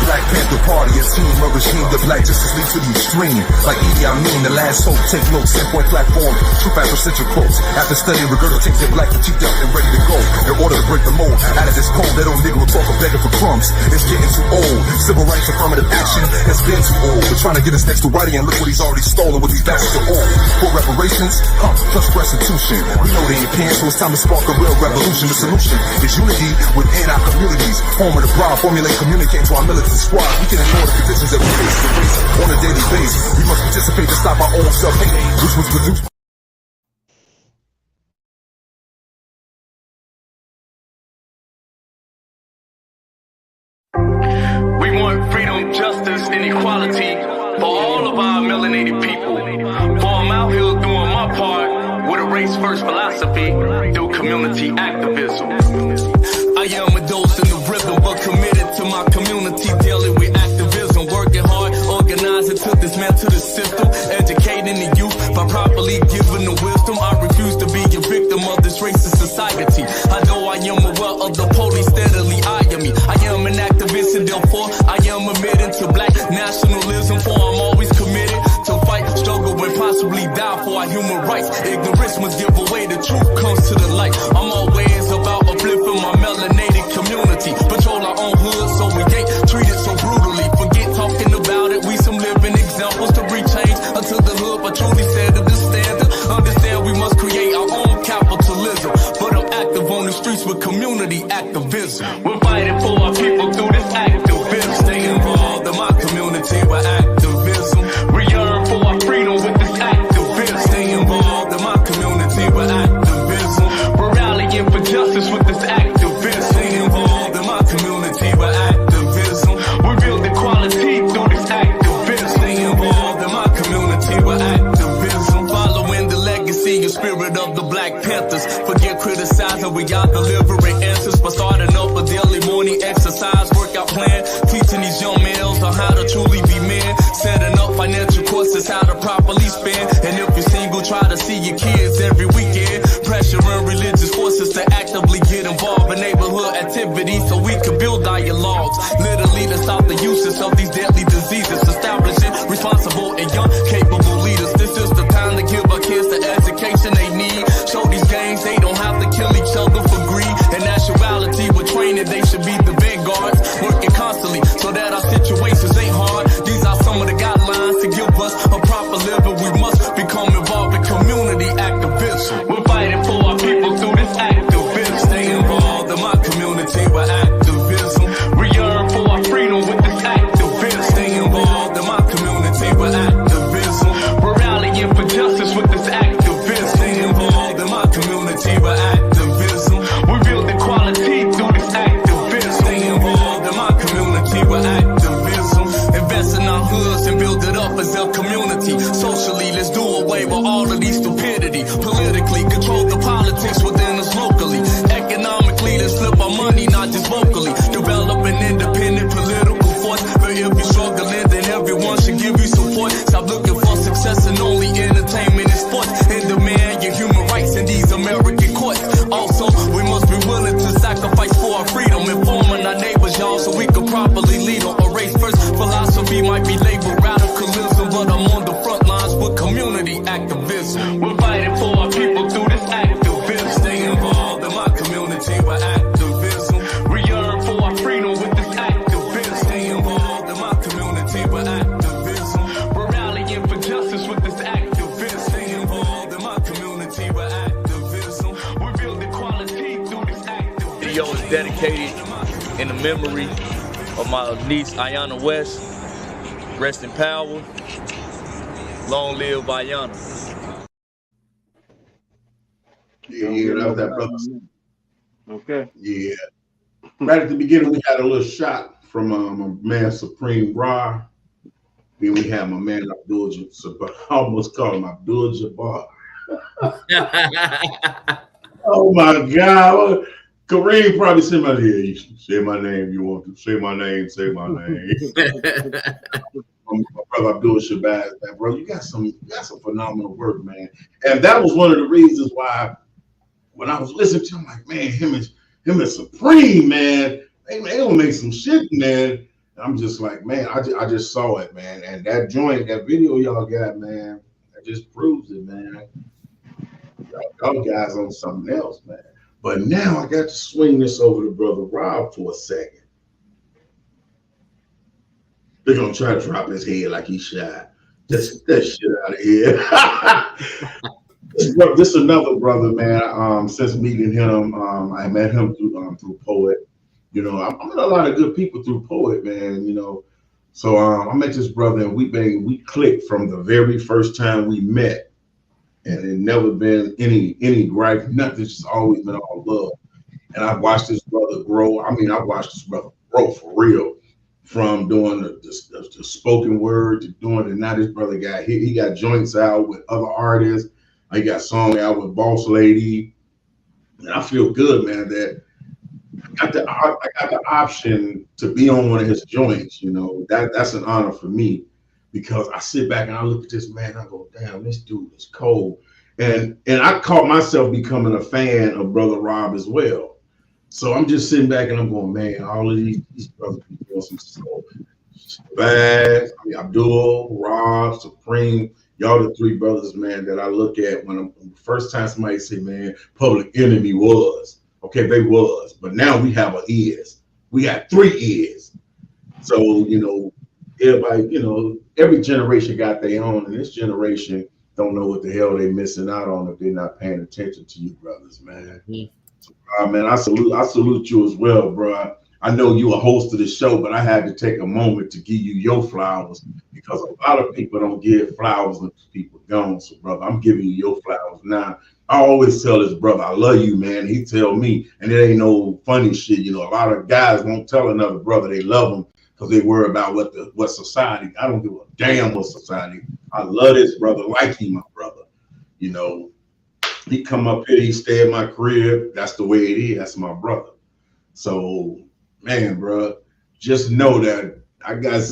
Black Panther Party, a team of regime, the Black Justice League to the extreme. Like Idi Amin, the last hope, take notes, 10-point platform, true Afrocentric quotes. After studying, regurgitate their black and teeth up and ready to go. In order to break the mold, out of this cold, that old nigga will talk of begging for crumbs. It's getting too old. Civil rights affirmative action has been too old. We're trying to get us next to Whitey and look what he's already stolen with these bastards are old. For reparations, plus restitution. We know they ain't paying, so it's time to spark a real revolution. The solution is unity within our communities. Home of the broad, formulate, communicate to our militant squad. We can ignore the conditions that we face on a daily basis. We must participate to stop our own self-hate, which was produced. We want freedom, justice, and equality for all of our melanated people. For I'm out here doing my part with a race-first philosophy through community activism. I am a dose in the rhythm, but committed to my community, dealing with activism, working hard, organizing to dismantle the system, educating the youth by properly giving the wisdom. I refuse to be a victim of this racist society. I know I am aware of the police steadily eyeing me. I am an activist and therefore I am admitting to black nationalism, for I'm always committed to fight, struggle, and possibly die for our human rights. Ignorance must give away, the truth comes to the light. I'm always about uplifting community activism. We're fighting for our people through this activism. Stay involved in my community with activism. We yearn for our freedom with this activism. Stay involved in my community with activism. We're rallying for justice with this activism. Stay involved in my community with activism. We build equality through this activism. Stay involved in my community with activism. Following the legacy and spirit of the Black Panthers. Forget criticizing, we got delivering answers. By starting up a daily morning exercise workout plan. Teaching these young males on how to truly be men. Setting up financial courses, how to properly spend. And if you're single, try to see your kids every weekend. Pressuring religious forces to actively get involved in neighborhood activities so we can build dialogues. Literally to stop the uses of these deadly diseases. Establishing responsible and young capable leaders. This is the time to give our kids the education they need. Show these gangs they don't have to kill each other for greed and nationality. With training they should be the vanguards. Working constantly so that our situations ain't hard. These are some of the guidelines to give us a proper living. We must become involved in community activism. We're fighting for our people through this activism. Stay involved in my community with activism. We yearn for our freedom with this activism. Stay involved in my community with activism. We're rallying for justice with this activism. Stay involved in my community with activism. We build equality through this activism. Stay involved in my community with activism. Invest in our hoods and build it up as a community. Socially, let's do away with all of these stupidity. Politically, control the politics within us locally. Economically, let's flip our money, not just vocally. Develop an independent political force. But if you're struggling, then everyone should give you support. Stop looking for success in only entertainment and sports. And demand your human rights in these American courts. Also, we must be willing to sacrifice for our freedom. Informing our neighbors, y'all, so we can properly lead on a race first. Philosophy might be labeled radicalism, but I'm on the front lines with community activism. We're fighting for our people through this activism. Stay involved in my community with activism. We yearn for our freedom with this activism. Stay involved in my community with activism. We're rallying for justice with this activism. Stay involved in my community with activism. We build equality through this activism. Video is dedicated in the memory of my niece Ayana West. Rest in power. Long live Ayana. Yeah, that was that brother. Okay. Yeah. Right at the beginning, we had a little shot from my man Supreme Ra. Then we had my man Abdul Jabbar. I almost called him Abdul Jabbar. Oh my God. Kareem probably said my name. You say my name, you want to say my name, say my name. My brother Abdul Shabazz, man, bro, you got some phenomenal work, man. And that was one of the reasons why when I was listening to him, like, man, him and Supreme, man, they gonna make some shit, man. I'm just like, man, I just saw it, man. And that joint, that video y'all got, man, that just proves it, man. Y'all guys on something else, man. But now I got to swing this over to Brother Rob for a second. They're gonna try to drop his head like he's shy. Just that shit out of here. This is another brother, man. Since meeting him, I met him through Poet. You know, I met a lot of good people through Poet, man. You know, so I met this brother and we clicked from the very first time we met, and it never been any gripe, nothing. It's just always been all love. And I've watched this brother grow. I mean, I've watched this brother grow for real. From doing the spoken word to doing it. Now this brother he got joints out with other artists. He got song out with Boss Lady. And I feel good, man, that I got the option to be on one of his joints. You know, that's an honor for me because I sit back and I look at this man and I go, damn, this dude is cold. And I caught myself becoming a fan of Brother Rob as well. So I'm just sitting back and I'm going, man, all of these brothers be doing some stuff. Bad, Abdul, Rob, Supreme, y'all the three brothers, man, that I look at when the first time somebody say, man, Public Enemy was. Okay, they was. But now we have an is. We got 3 is. So, you know, everybody, you know, every generation got their own, and this generation don't know what the hell they missing out on if they're not paying attention to you brothers, man. Mm-hmm. Man, I salute you as well, bro. I know you a host of the show, but I had to take a moment to give you your flowers because a lot of people don't give flowers when people gone. So, brother, I'm giving you your flowers now. I always tell this brother, I love you, man. He tell me, and it ain't no funny shit. You know, a lot of guys won't tell another brother they love him because they worry about what society. I don't give a damn what society. I love this brother like he my brother. You know, he come up here, he stay at my crib. That's the way it is. That's my brother. So, man, bro, just know that I got.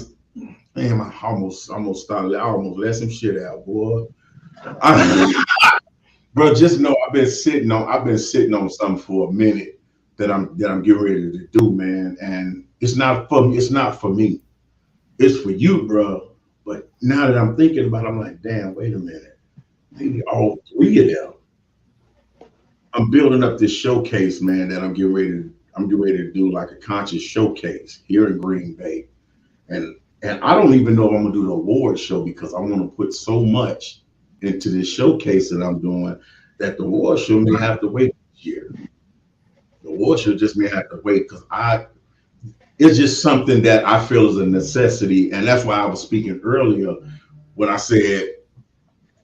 Man, I almost started. I almost let some shit out, boy. Bro, just know I've been sitting on something for a minute that I'm getting ready to do, man. And it's not for me. It's not for me. It's for you, bro. But now that I'm thinking about it, I'm like, damn, wait a minute. Maybe all three of them. I'm building up this showcase, man, that I'm getting ready to do like a conscious showcase here in Green Bay. And I don't even know if I'm gonna do the award show because I want to put so much into this showcase that I'm doing that the award show may have to wait this year. The award show just may have to wait because it's just something that I feel is a necessity. And that's why I was speaking earlier when I said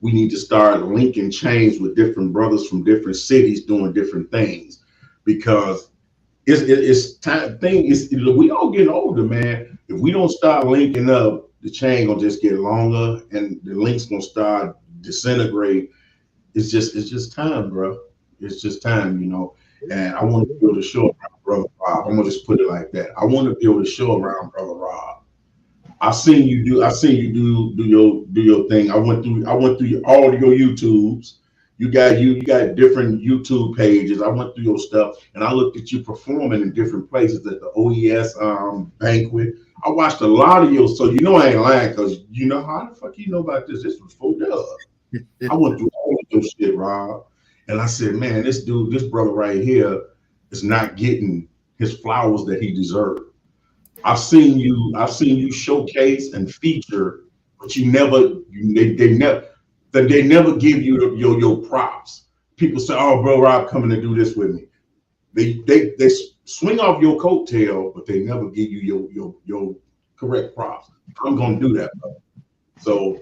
we need to start linking chains with different brothers from different cities doing different things because it's time. We all getting older, man. If we don't start linking up, the chain gonna just get longer, and the links gonna start disintegrate. It's just time, bro. It's just time, you know. And I want to build a show around Brother Rob. I'm gonna just put it like that. I want to build a show around Brother Rob. I've seen you do your thing. I went through all your YouTubes. You got different YouTube pages. I went through your stuff and I looked at you performing in different places at the OES banquet. I watched a lot of your, so you know I ain't lying because you know how the fuck you know about this. This was for dub. I went through all of your shit, Rob. And I said, man, this brother right here is not getting his flowers that he deserved. I've seen you showcase and feature, but they never give you your props. People say, "Oh, bro, Rob coming to do this with me." They swing off your coattail, but they never give you your correct props. I'm gonna do that, bro. So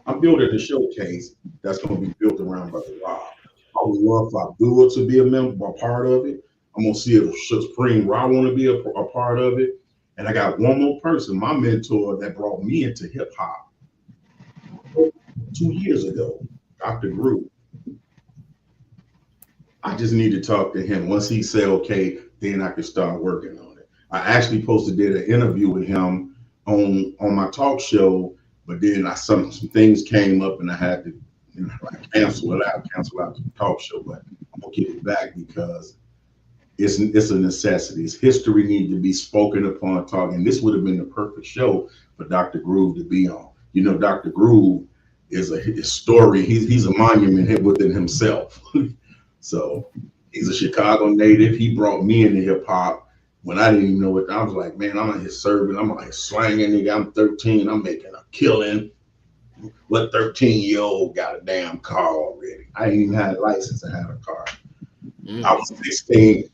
I'm building a showcase that's gonna be built around Brother Rob. I would love for Abdul to be a part of it. I'm gonna see if Supreme Rob want to be a part of it. And I got one more person, my mentor that brought me into hip hop 2 years ago, Dr. Groove. I just need to talk to him. Once he said, okay, then I can start working on it. I actually did an interview with him on my talk show, but then some things came up and I had to cancel out the talk show, but I'm gonna get it back because it's a necessity. It's history needs to be spoken upon, talking. This would have been the perfect show for Dr. Groove to be on. You know, Dr. Groove is a story. He's a monument within himself. So he's a Chicago native. He brought me into hip hop when I didn't even know it. I was like, man, I'm out here serving. I'm out here slanging. Nigga, I'm 13. I'm making a killing. What 13-year-old got a damn car already? I ain't even had a license. I had a car. I was 16.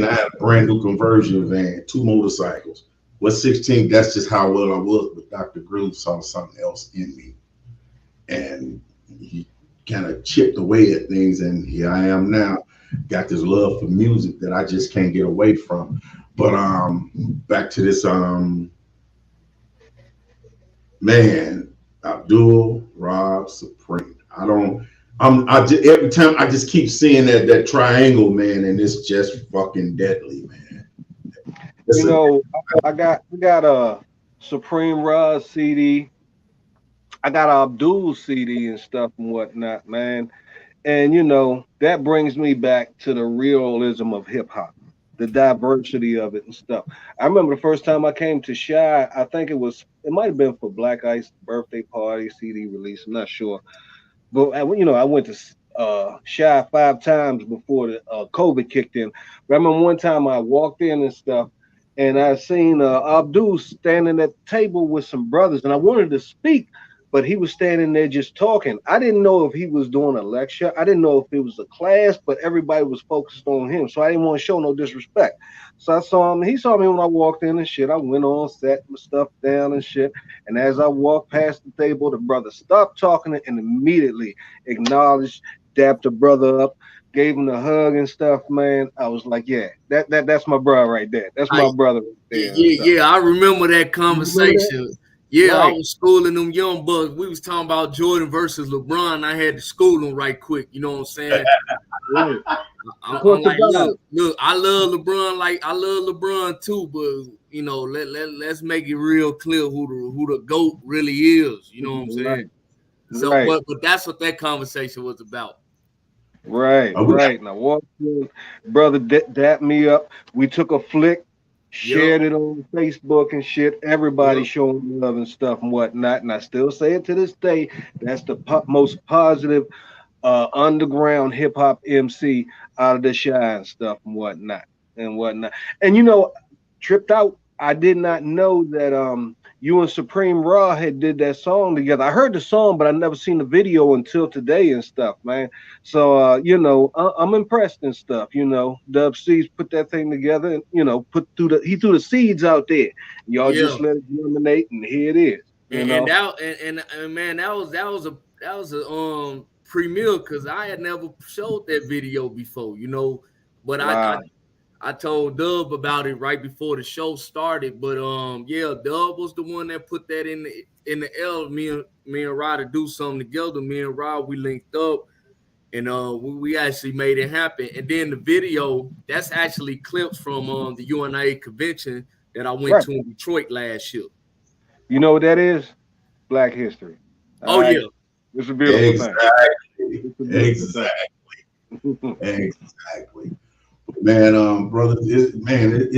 I had a brand new conversion van, 2 motorcycles. Was 16. That's just how well I was. But Dr. Groove saw something else in me, and he kind of chipped away at things. And here I am now. Got this love for music that I just can't get away from. But back to this man, Abdul Rob Supreme. Every time I just keep seeing that triangle, man, and it's just fucking deadly, man. I got a Supreme Rob CD. I got an Abdul CD and stuff and whatnot, man. And that brings me back to the realism of hip hop, the diversity of it and stuff. I remember the first time I came to Shy, I think it might have been for Black Ice birthday party CD release. I'm not sure. But I went to Shy 5 times before the COVID kicked in. But I remember one time I walked in and stuff, and I seen Abdul standing at the table with some brothers, and I wanted to speak, but he was standing there just talking. I didn't know if he was doing a lecture. I didn't know if it was a class, but everybody was focused on him. So I didn't want to show no disrespect. So I saw him. He saw me when I walked in and shit. I went on, sat my stuff down and shit. And as I walked past the table, the brother stopped talking and immediately acknowledged, dapped the brother up, gave him a hug and stuff, man. I was like, yeah, that's my brother right there. That's my brother right there. Yeah, I remember that conversation. Yeah, Right. I was schooling them young bucks. We was talking about Jordan versus LeBron. I had to school them right quick. You know what I'm saying? Right. I'm What's like, about? look, I love LeBron. Like I love LeBron too, but you know, let's make it real clear who the GOAT really is. You know what I'm saying? Right. So, Right. but that's what that conversation was about. Right, right. Now, walked in, brother dapped me up. We took a flick, shared it on Facebook and shit. Everybody showing love and stuff and whatnot. And I still say it to this day. That's the most positive underground hip hop MC out of the Shine stuff and whatnot. And you know, tripped out. I did not know that you and Supreme Raw had did that song together. I heard the song, but I never seen the video until today and stuff, man. So you know, I'm impressed and stuff. You know, Dub C's put that thing together, and you know, he threw the seeds out there. Y'all just let it germinate, and here it is. And man, that was a premiere because I had never showed that video before, you know. But wow. I told Dub about it right before the show started. But yeah, Dub was the one that put that in the L. Me and Rod to do something together. Me and Rod, we linked up, and we actually made it happen. And then the video, that's actually clips from the UNIA convention that I went to in Detroit last year. You know what that is? Black history. Oh yeah, it's a beautiful thing. Exactly. Man, brother, man,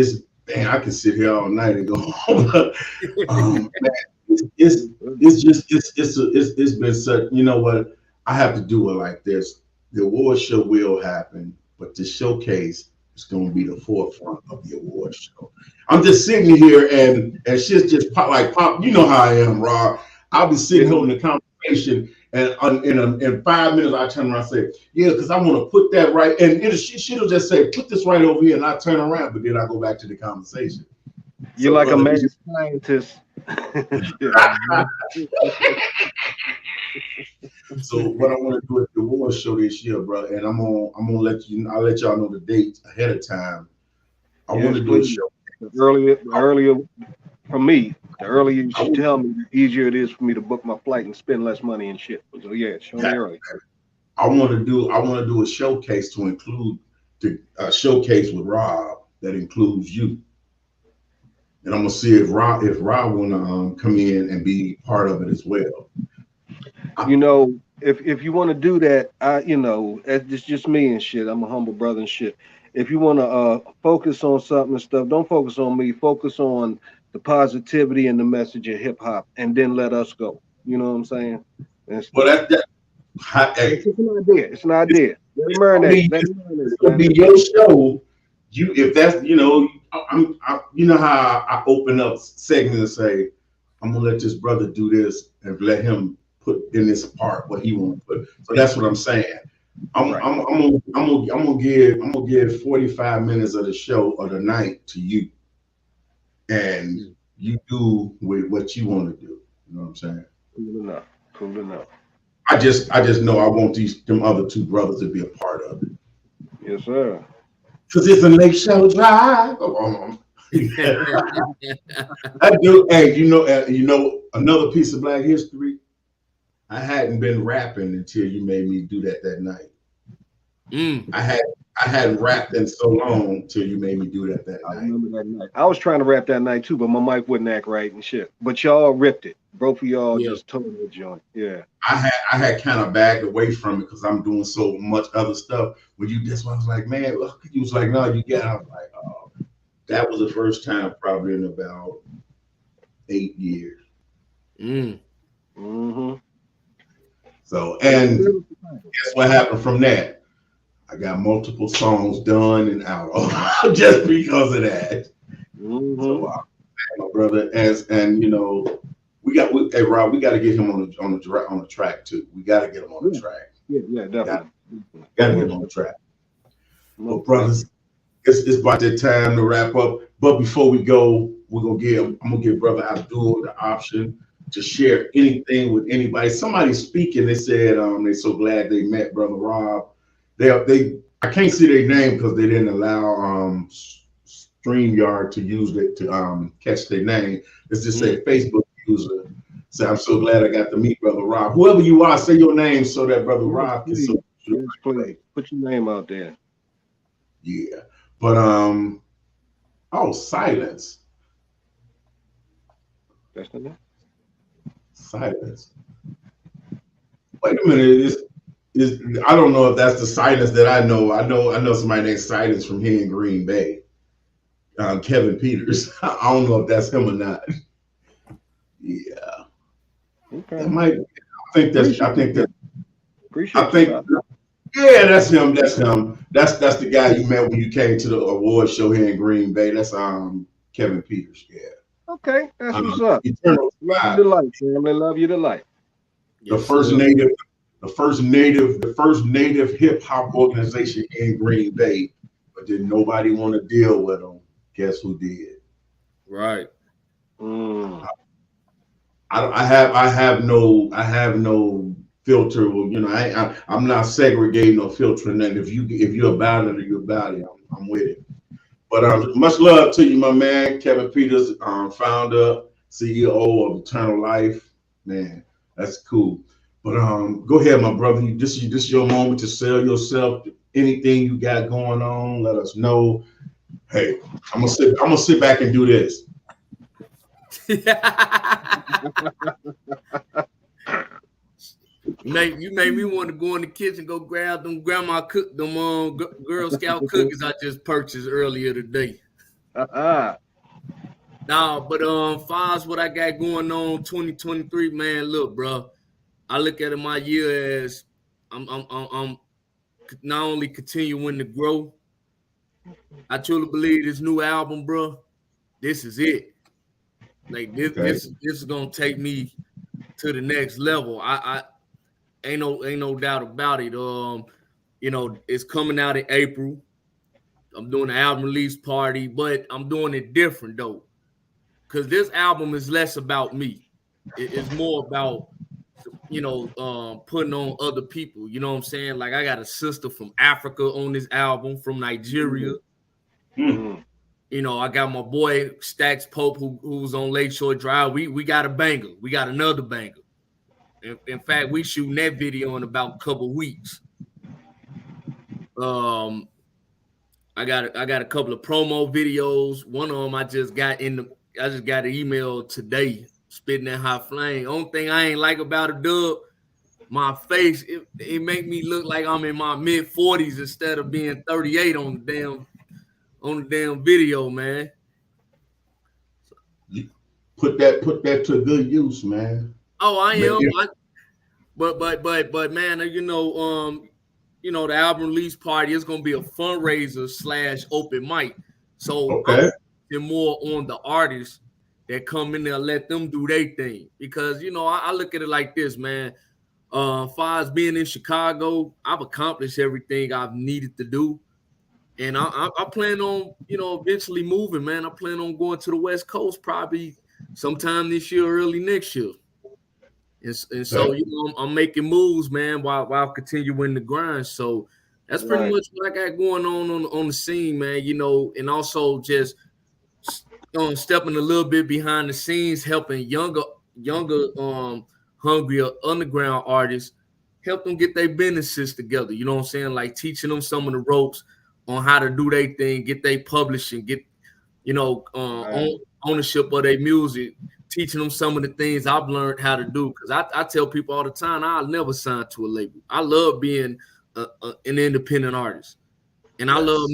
I can sit here all night and go home. Man, it's been such. You know what? I have to do it like this. The award show will happen, but the showcase is going to be the forefront of the award show. I'm just sitting here and shit's just pop. You know how I am, Rob. I'll be sitting here in the conversation. And in 5 minutes, I turn around and say, yeah, because I want to put that right. And she'll just say, put this right over here. And I turn around, but then I go back to the conversation. You're like a mad scientist. So what I want to do at the award show this year, bro, and I'll let y'all know the dates ahead of time. I want to do a show. The earlier for me, the earlier you should tell me, the easier it is for me to book my flight and spend less money and shit. So yeah, show me early. I want to do a showcase to include showcase with Rob that includes you. And I'm gonna see if Rob wanna come in and be part of it as well. You know, if you want to do that, you know, it's just me and shit. I'm a humble brother and shit. If you want to focus on something and stuff, don't focus on me. Focus on the positivity and the message of hip hop, and then let us go. You know what I'm saying? Well, it's an idea. It's an idea. Let it marinate. It'll be your show. If that's you know how I open up segments and say, I'm gonna let this brother do this and let him put in this part what he want to put. So that's what I'm saying. I'm gonna give 45 minutes of the show or the night to you, and you do with what you want to do. You know what I'm saying? Cool enough. I just know I want them other two brothers to be a part of it. Yes, sir. Cause it's a Lake Show Drive. I do. Hey, you know another piece of Black history. I hadn't been rapping until you made me do that night. I hadn't rapped in so long till you made me do that night. I remember that night. I was trying to rap that night too, but my mic wouldn't act right and shit. But y'all ripped it. Both of y'all just totally the joint. Yeah. I had kind of backed away from it because I'm doing so much other stuff. That's why I was like, man, look, he was like, no, you get it. I was like, oh, that was the first time probably in about 8 years. Mm-hmm. So, and guess what happened from that? I got multiple songs done and out just because of that. Mm-hmm. So, my brother, and you know, Hey Rob, we got to get him on the track too. We got to get him on the track. Yeah, definitely. Got to get him on the track. Well, brothers, it's about that time to wrap up. But before we go, I'm gonna give Brother Abdul the option to share anything with anybody. Somebody speaking, they said they're so glad they met Brother Rob. I can't see their name because they didn't allow StreamYard to use it to catch their name. It's just a Facebook user. So I'm so glad I got to meet Brother Rob. Whoever you are, say your name so that Brother Rob can see. Please put your name out there. Yeah, but silence. That's the name. Silence. Wait a minute. I don't know if that's the silence that I know. I know somebody named Silence from here in Green Bay. Kevin Peters. I don't know if that's him or not. Yeah. Okay. Yeah, that's him. That's the guy you met when you came to the award show here in Green Bay. That's Kevin Peters. Yeah. Okay, that's what's up. Eternal Love you to life, family. Love you to life. The first native hip hop organization in Green Bay, but did nobody want to deal with them? Guess who did? Right. I have no filter. You know, I'm not segregating or filtering that. If you're about it or you're about it, I'm with it. But much love to you, my man, Kevin Peters, founder, CEO of Eternal Life. Man, that's cool. But go ahead, my brother. This is your moment to sell yourself. Anything you got going on, let us know. Hey, I'm gonna sit back and do this. You made me want to go in the kitchen, go grab them grandma cook them Girl Scout cookies I just purchased earlier today. Nah, but far as what I got going on 2023, man, look, bro, I look at my year as I'm not only continuing to grow. I truly believe this new album, bro, this is it. Like this is gonna take me to the next level. I ain't no doubt about it. You know, it's coming out in April. I'm doing an album release party, but I'm doing it different though, because this album is less about me. It's more about, you know, putting on other people. You know what I'm saying? Like I got a sister from Africa on this album, from Nigeria. Mm-hmm. You know, I got my boy Stacks Pope who was on Lakeshore Drive. We got a banger. We got another banger. In fact, we shooting that video in about a couple weeks. I got a couple of promo videos. One of them I just got an email today, spitting that hot flame. Only thing I ain't like about it, Dub, my face, it make me look like I'm in my mid-40s instead of being 38 on the damn video, man. Put that to good use, man. Oh, I am. But man, you know, the album release party is gonna be a fundraiser / open mic. So I'm more on the artists that come in there, let them do their thing. Because you know, I look at it like this, man. Far as being in Chicago, I've accomplished everything I've needed to do. And I plan on, you know, eventually moving, man. I plan on going to the West Coast probably sometime this year, early next year. And so, you know, I'm making moves, man, while continuing the grind. So that's pretty much what I got going on the scene, man. You know, and also just stepping a little bit behind the scenes, helping younger, hungrier underground artists, help them get their businesses together. You know what I'm saying? Like teaching them some of the ropes on how to do their thing, get they publishing, get, you know, ownership of their music. Teaching them some of the things I've learned how to do. Because I tell people all the time, I'll never sign to a label. I love being an independent artist. And I love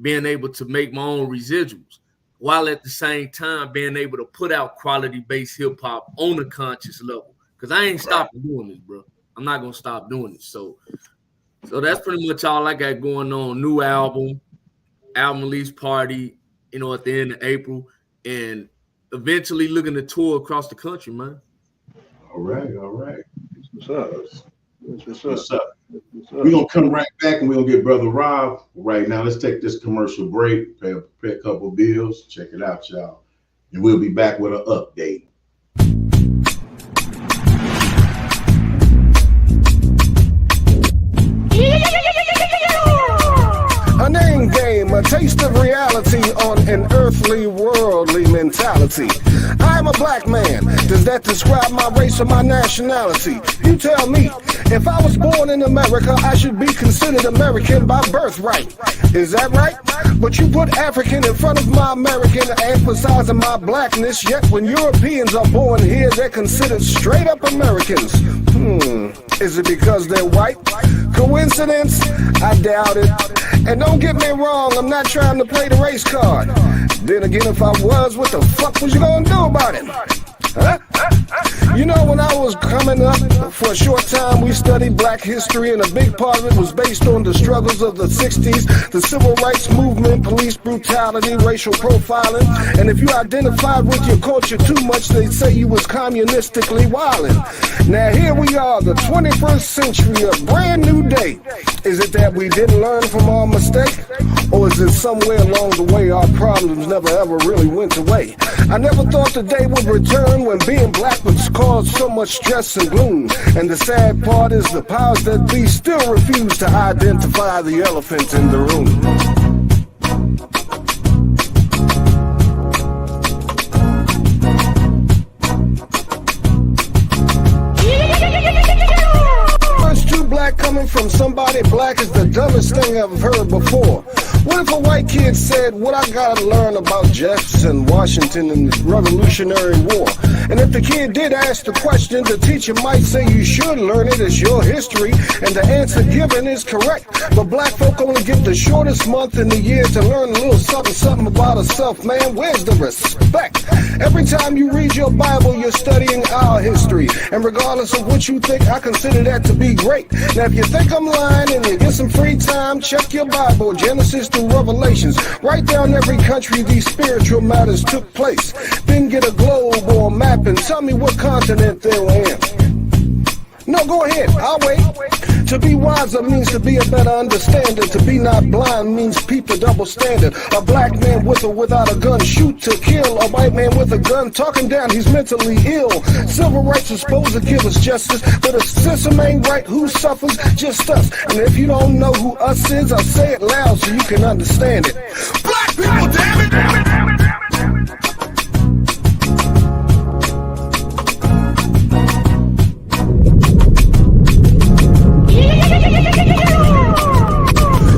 being able to make my own residuals, while at the same time being able to put out quality-based hip-hop on a conscious level. Because I ain't stopping doing this, bro. I'm not going to stop doing it. So that's pretty much all I got going on. New album release party, you know, at the end of April. And eventually looking to tour across the country, man. All right. What's up? What's up? We're gonna come right back and we're gonna get Brother Rob right now. Let's take this commercial break, pay a couple bills, check it out, y'all. And we'll be back with an update. A name game, a taste of reality on an earthly, worldly mentality. I'm a black man. Does that describe my race or my nationality? You tell me. If I was born in America, I should be considered American by birthright. Is that right? But you put African in front of my American, emphasizing my blackness. Yet when Europeans are born here, they're considered straight up Americans. Is it because they're white? Coincidence? I doubt it. And don't get me wrong, I'm not trying to play the race card. Then again, if I was, what the fuck was you gonna do about it? Huh? You know, when I was coming up, for a short time we studied black history, and a big part of it was based on the struggles of the 60s, the civil rights movement, police brutality, racial profiling. And if you identified with your culture too much, they'd say you was communistically wildin'. Now here we are, the 21st century, a brand new day. Is it that we didn't learn from our mistake? Or is it somewhere along the way our problems never ever really went away? I never thought the day would return when being black would cause so much stress and gloom. And the sad part is the powers that be still refuse to identify the elephant in the room. Coming from somebody black is the dumbest thing I've heard before. What if a white kid said, what I gotta learn about Jefferson, Washington, and the Revolutionary War? And if the kid did ask the question, the teacher might say you should learn it, it's your history, and the answer given is correct. But black folk only get the shortest month in the year to learn a little something about herself, man. Where's the respect? Every time you read your Bible, you're studying our history. And regardless of what you think, I consider that to be great. Now, if you think I'm lying and you get some free time, check your Bible, Genesis through Revelations. Write down every country these spiritual matters took place. Then get a globe or a map and tell me what continent they're in. No, go ahead, I'll wait. To be wiser means to be a better understander. To be not blind means peep a double standard. A black man with or without a gun, shoot to kill. A white man with a gun, talking down, he's mentally ill. Civil rights are supposed to give us justice, but if system ain't right, who suffers? Just us. And if you don't know who us is, I'll say it loud so you can understand it. Black people, damn it, damn it, damn it, damn it.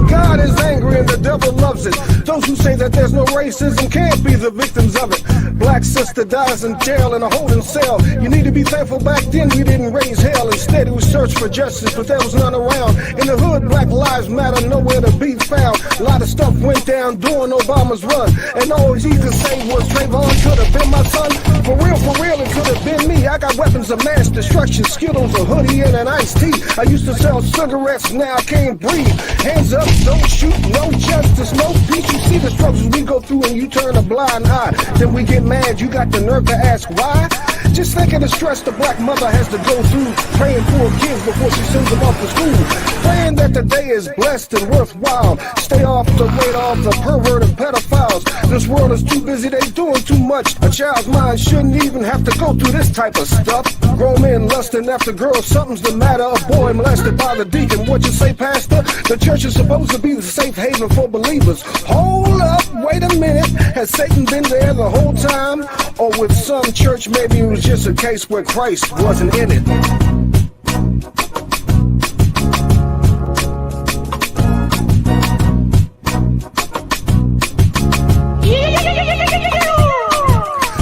God is angry and the devil loves it. Those who say that there's no racism can't be the victims of it. Black sister dies in jail in a holding cell. You need to be thankful back then we didn't raise hell. Instead it was search for justice, but there was none around. In the hood, Black Lives Matter, nowhere to be found. A lot of stuff went down during Obama's run, and all he could say was Trayvon could have been my son. For real, it could have been me. I got weapons of mass destruction, Skittles, a hoodie, and an iced tea. I used to sell cigarettes, now I can't breathe. Hands up, don't shoot, no justice, no peace. You see the struggles we go through and you turn a blind eye. Then we get mad, you got the nerve to ask why? Just think of the stress the black mother has to go through, praying for her kids before she sends them off to school. Praying that the day is blessed and worthwhile. Stay off the radar of the perverted pedophiles. This world is too busy, they doing too much. A child's mind shouldn't even have to go through this type of stuff. Grown men lusting after girls, something's the matter. A boy molested by the deacon. What you say, pastor? The church is supposed to be the safe haven for believers. Hold up, wait a minute. Has Satan been there the whole time? Or with some church, maybe it was just a case where Christ wasn't in it.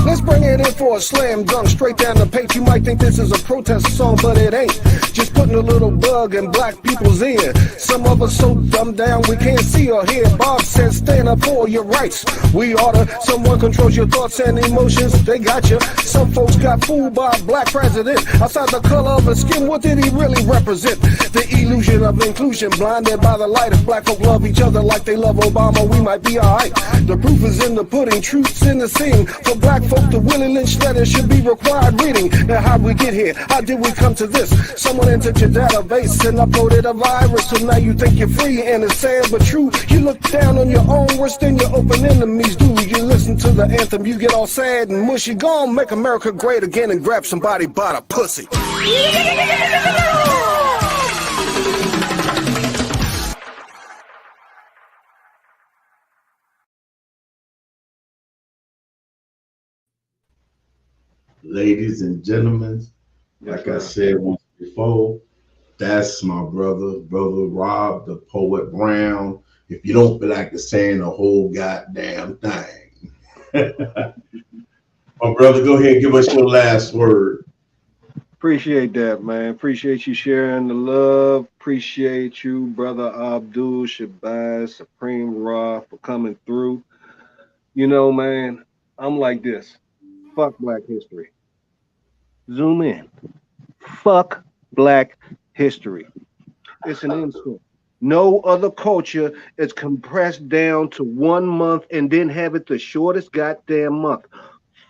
Let's bring it in for a slam dunk straight down the page. You might think this is a protest song, but it ain't. Just putting a little bug in black people's ear. Some of us so dumbed down we can't see or hear. Bob says stand up for your rights. We oughta. Someone controls your thoughts and emotions. They got you. Some folks got fooled by a black president. Outside the color of his skin, what did he really represent? The illusion of inclusion, blinded by the light. If black folk love each other like they love Obama, we might be alright. The proof is in the pudding, truth's in the scene. For black folk, the Willie Lynch letter should be required reading. Now how'd we get here? How did we come to this? Someone entered your database and uploaded a virus. So now you think you're free, and it's sad but true. You look down on your own worst than your open enemies do. You listen to the anthem, you get all sad and mushy. Go on, make America great again and grab somebody by the pussy. Ladies and gentlemen, like I said once before, that's my brother Rob, the Poet Brown. If you don't feel like saying the whole goddamn thing. My brother, go ahead and give us your last word. Appreciate that, man. Appreciate you sharing the love. Appreciate you, brother Abdul Shabazz, Supreme Ra, for coming through. You know, man, I'm like this. Fuck Black history. Zoom in. Fuck Black history. It's an insult. No other culture is compressed down to 1 month and then have it the shortest goddamn month.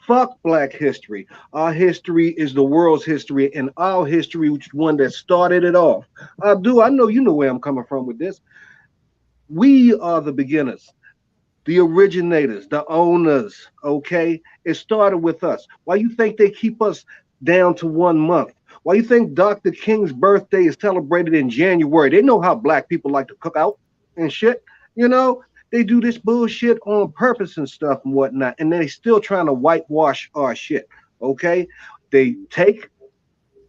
Fuck Black history. Our history is the world's history, and our history, which is one that started it off. Abdul, I know you know where I'm coming from with this. We are the beginners, the originators, the owners, okay? It started with us. Why you think they keep us down to 1 month? Why you think Dr. King's birthday is celebrated in January? They know how black people like to cook out and shit. You know, they do this bullshit on purpose and stuff and whatnot, and they still trying to whitewash our shit, okay? They take,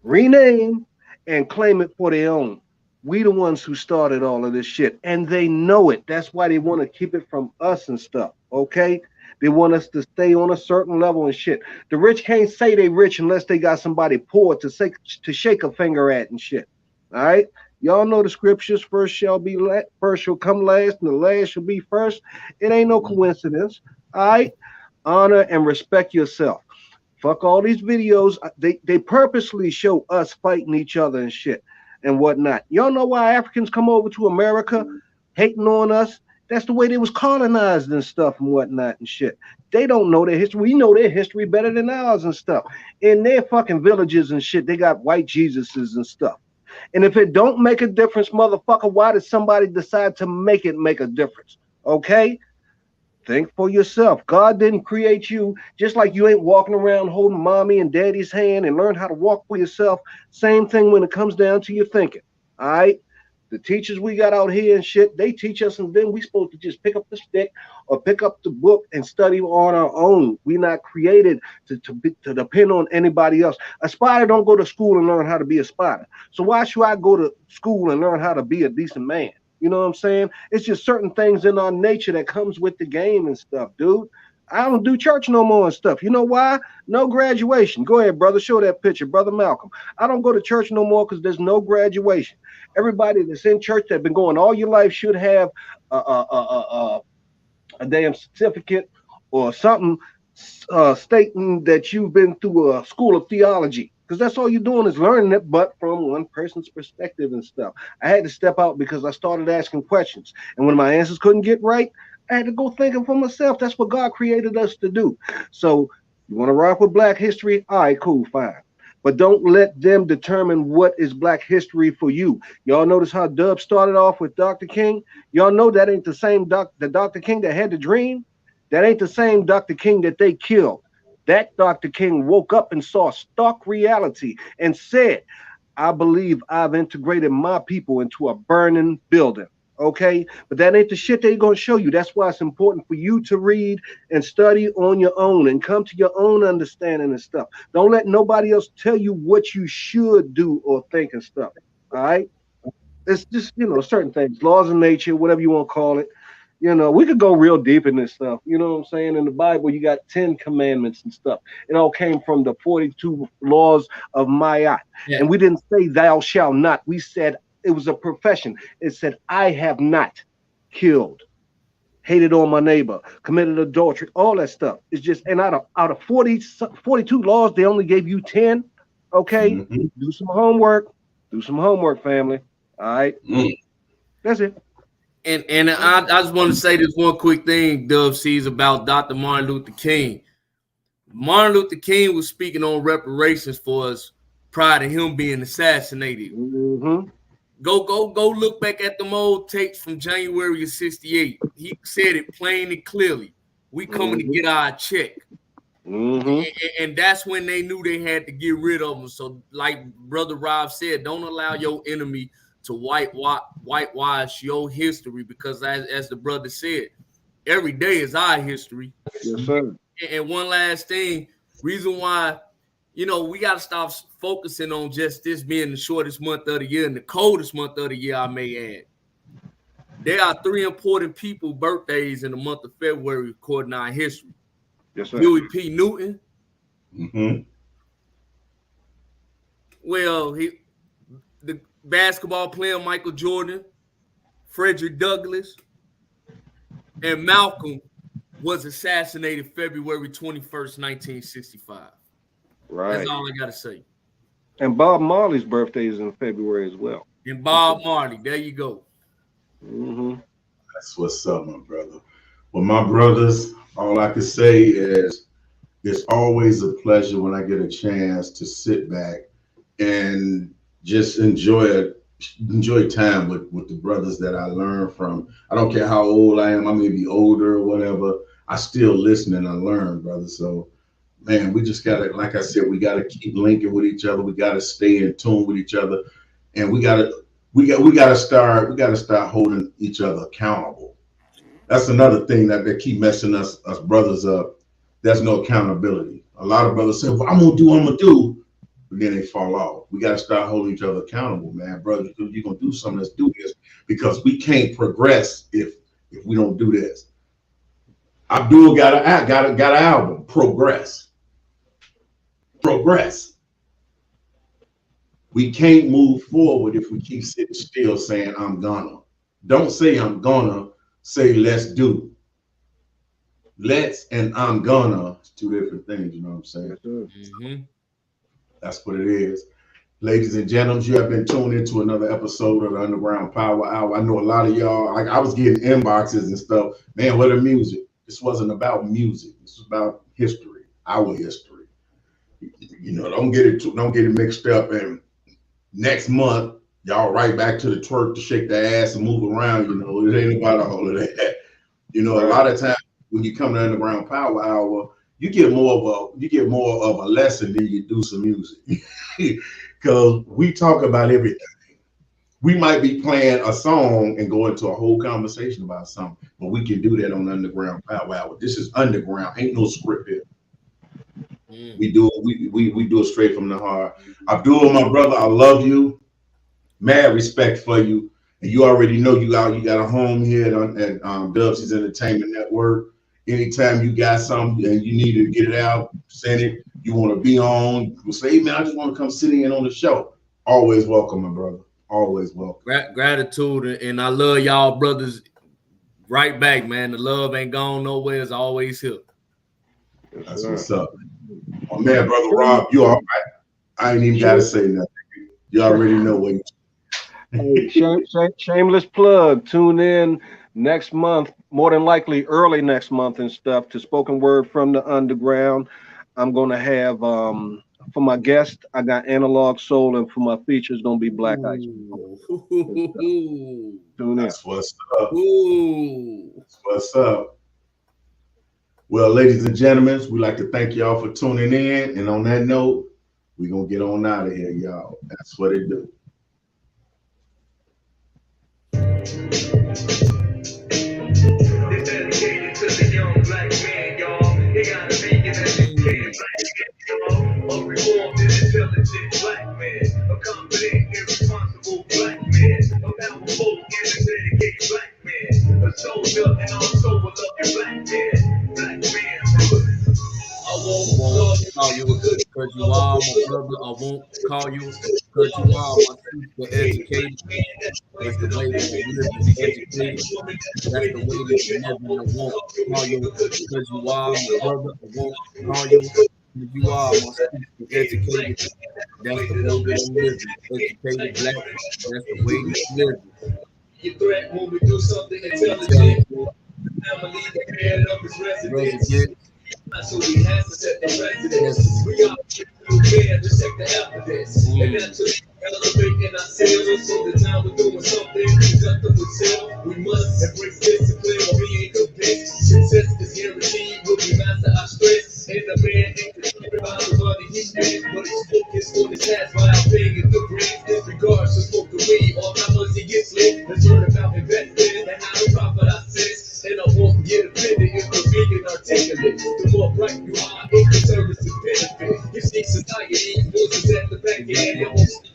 rename, and claim it for their own. We the ones who started all of this shit, and they know it. That's why they want to keep it from us and stuff, okay? They want us to stay on a certain level and shit. The rich can't say they rich unless they got somebody poor to shake a finger at and shit. All right? Y'all know the scriptures, first shall come last, and the last shall be first. It ain't no coincidence. All right? Honor and respect yourself. Fuck all these videos. They purposely show us fighting each other and shit and whatnot. Y'all know why Africans come over to America hating on us? That's the way they was colonized and stuff and whatnot and shit. They don't know their history. We know their history better than ours and stuff. In their fucking villages and shit, they got white Jesuses and stuff. And if it don't make a difference, motherfucker, why did somebody decide to make it make a difference? Okay? Think for yourself. God didn't create you just like you ain't walking around holding mommy and daddy's hand and learn how to walk for yourself. Same thing when it comes down to your thinking. All right? The teachers we got out here and shit, they teach us, and then we supposed to just pick up the stick or pick up the book and study on our own. We not created to depend on anybody else. A spider don't go to school and learn how to be a spider. So why should I go to school and learn how to be a decent man? You know what I'm saying? It's just certain things in our nature that comes with the game and stuff, dude. I don't do church no more and stuff. You know why? No graduation. Go ahead, brother. Show that picture, Brother Malcolm. I don't go to church no more because there's no graduation. Everybody that's in church that been going all your life should have a damn certificate or something stating that you've been through a school of theology. Because that's all you're doing is learning it, but from one person's perspective and stuff. I had to step out because I started asking questions. And when my answers couldn't get right, I had to go thinking for myself. That's what God created us to do. So you want to rock with Black history? All right, cool, fine. But don't let them determine what is Black history for you. Y'all notice how Dub started off with Dr. King? Y'all know that ain't the same Dr. King that had the dream. That ain't the same Dr. King that they killed. That Dr. King woke up and saw stark reality and said, I believe I've integrated my people into a burning building. Okay, but that ain't the shit they're gonna show you. That's why it's important for you to read and study on your own and come to your own understanding and stuff. Don't let nobody else tell you what you should do or think and stuff. All right, it's just, you know, certain things, laws of nature, whatever you want to call it. You know, we could go real deep in this stuff. You know what I'm saying? In the Bible, you got 10 commandments and stuff. It all came from the 42 laws of Ma'at. Yeah. And we didn't say thou shalt not. We said it was a profession. It said, I have not killed, hated on my neighbor, committed adultery, all that stuff. It's just, and out of 42 laws, they only gave you 10. Okay, do some homework. Do some homework, family. All right. That's it. And I just want to say this one quick thing, Dub sees about Dr. Martin Luther King. Martin Luther King was speaking on reparations for us prior to him being assassinated. Go look back at them old tapes from January of '68. He said it plain and clearly. We coming to get our check. And that's when they knew they had to get rid of them. So like Brother Rob said, don't allow your enemy to whitewash your history, because as the brother said, every day is our history. Yes, sir. And one last thing, reason why, you know, we got to stop focusing on just this being the shortest month of the year and the coldest month of the year, I may add. There are 3 important people birthdays in the month of February according to our history. Yes, sir. Huey P. Newton. Well, the basketball player Michael Jordan, Frederick Douglass, and Malcolm was assassinated February 21st, 1965. Right. That's all I got to say. And Bob Marley's birthday is in February as well. And Bob Marley, there you go. That's what's up, my brother. Well, my brothers, all I can say is it's always a pleasure when I get a chance to sit back and just enjoy time with the brothers that I learn from. I don't care how old I am. I may be older or whatever. I still listen and I learn, brother. So, man, we just gotta, like I said, we gotta keep linking with each other. We gotta stay in tune with each other, and we gotta start holding each other accountable. That's another thing that keep messing us brothers up. There's no accountability. A lot of brothers say, "Well, I'm gonna do," but then they fall off. We gotta start holding each other accountable, man. Brother, you're gonna do something. Let's do this, because we can't progress if we don't do this. Abdul got an album, Progress. We can't move forward if we keep sitting still saying, I'm gonna. Don't say I'm gonna, say let's do. Let's and I'm gonna, it's 2 different things, you know what I'm saying? That's what it is. Ladies and gentlemen, you have been tuned into another episode of the Underground Power Hour. I know a lot of y'all, I was getting inboxes and stuff. Man, what a music. This wasn't about music. This was about history, our history. You know, don't get it mixed up. And next month, y'all right back to the twerk, to shake their ass and move around. You know, it ain't about all of that. You know, a lot of times when you come to Underground Power Hour, you get more of a lesson than you do some music, because we talk about everything. We might be playing a song and go into a whole conversation about something, but we can do that on Underground Power Hour. This is underground, ain't no script here. We do it straight from the heart. Abdul, my brother, I love you. Mad respect for you. And you already know you got a home here at Dubsy's Entertainment Network. Anytime you got something and you need to get it out, send it. You want to be on, you say, hey man, I just want to come sit in on the show. Always welcome, my brother. Always welcome. Gratitude, and I love y'all brothers right back, man. The love ain't gone nowhere. It's always here. That's what's up. Oh man, brother Rob, you all right? I ain't even gotta say nothing. You already know what you Shameless plug. Tune in next month, more than likely early next month and stuff, to Spoken Word from the Underground. I'm gonna have for my guest, I got Analog Soul, and for my feature is gonna be Black Ice. Tune in. That's what's up. That's what's up. Well, ladies and gentlemen, we'd like to thank y'all for tuning in. And on that note, we're going to get on out of here, y'all. That's what it do. It's dedicated to the young black man, y'all. They gotta be an educated black man, y'all. A reformed and intelligent black man. A confident, irresponsible black man. A powerful and a dedicated black man. A soldier and call you because you are my brother. I won't call you because you are my super educated. That's the way that you live is educated. That's the way that you live. And I won't call you because you are my brother. I won't call you because you are my super educated. That's the way that I'm living. Educated black. That's the way that you live. You threat when we do something intelligent. Family, the head of his residence. So we have to set the precedence. We are prepared to check the evidence. And naturally elevating ourselves. So the time we're doing something, nothing would tell. We must embrace discipline or we ain't convinced. Success is guaranteed when we master our stress. And the man ain't concerned about the money he spent, but he's focused on his task while paying the rent. Disregards to smoke the weed, all my money gets lit. Let's learn about investing and how to profit our sense. And I won't get offended if we're being articulate. The more bright you are, it can service to benefit. You see society, voices at the back end. It won't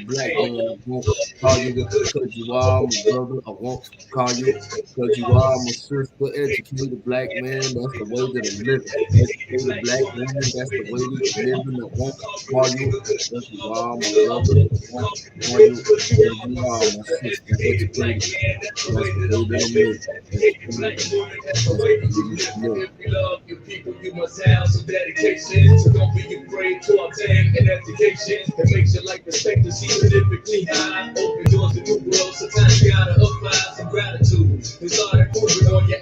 black man, I won't call you because you are my brother. I won't call you because you are my sister. Educated black man, that's the way that I'm living. Educated black man, that's the way that I'm living. I won't call you because you are my brother. I won't call you because you are my sister. Educated, that's the way that I'm living. If you love your people, you must have some dedication. So don't be afraid to obtain an education. It makes your life expectancy significantly high. Open doors to new worlds. Sometimes you gotta apply some gratitude and start improving on your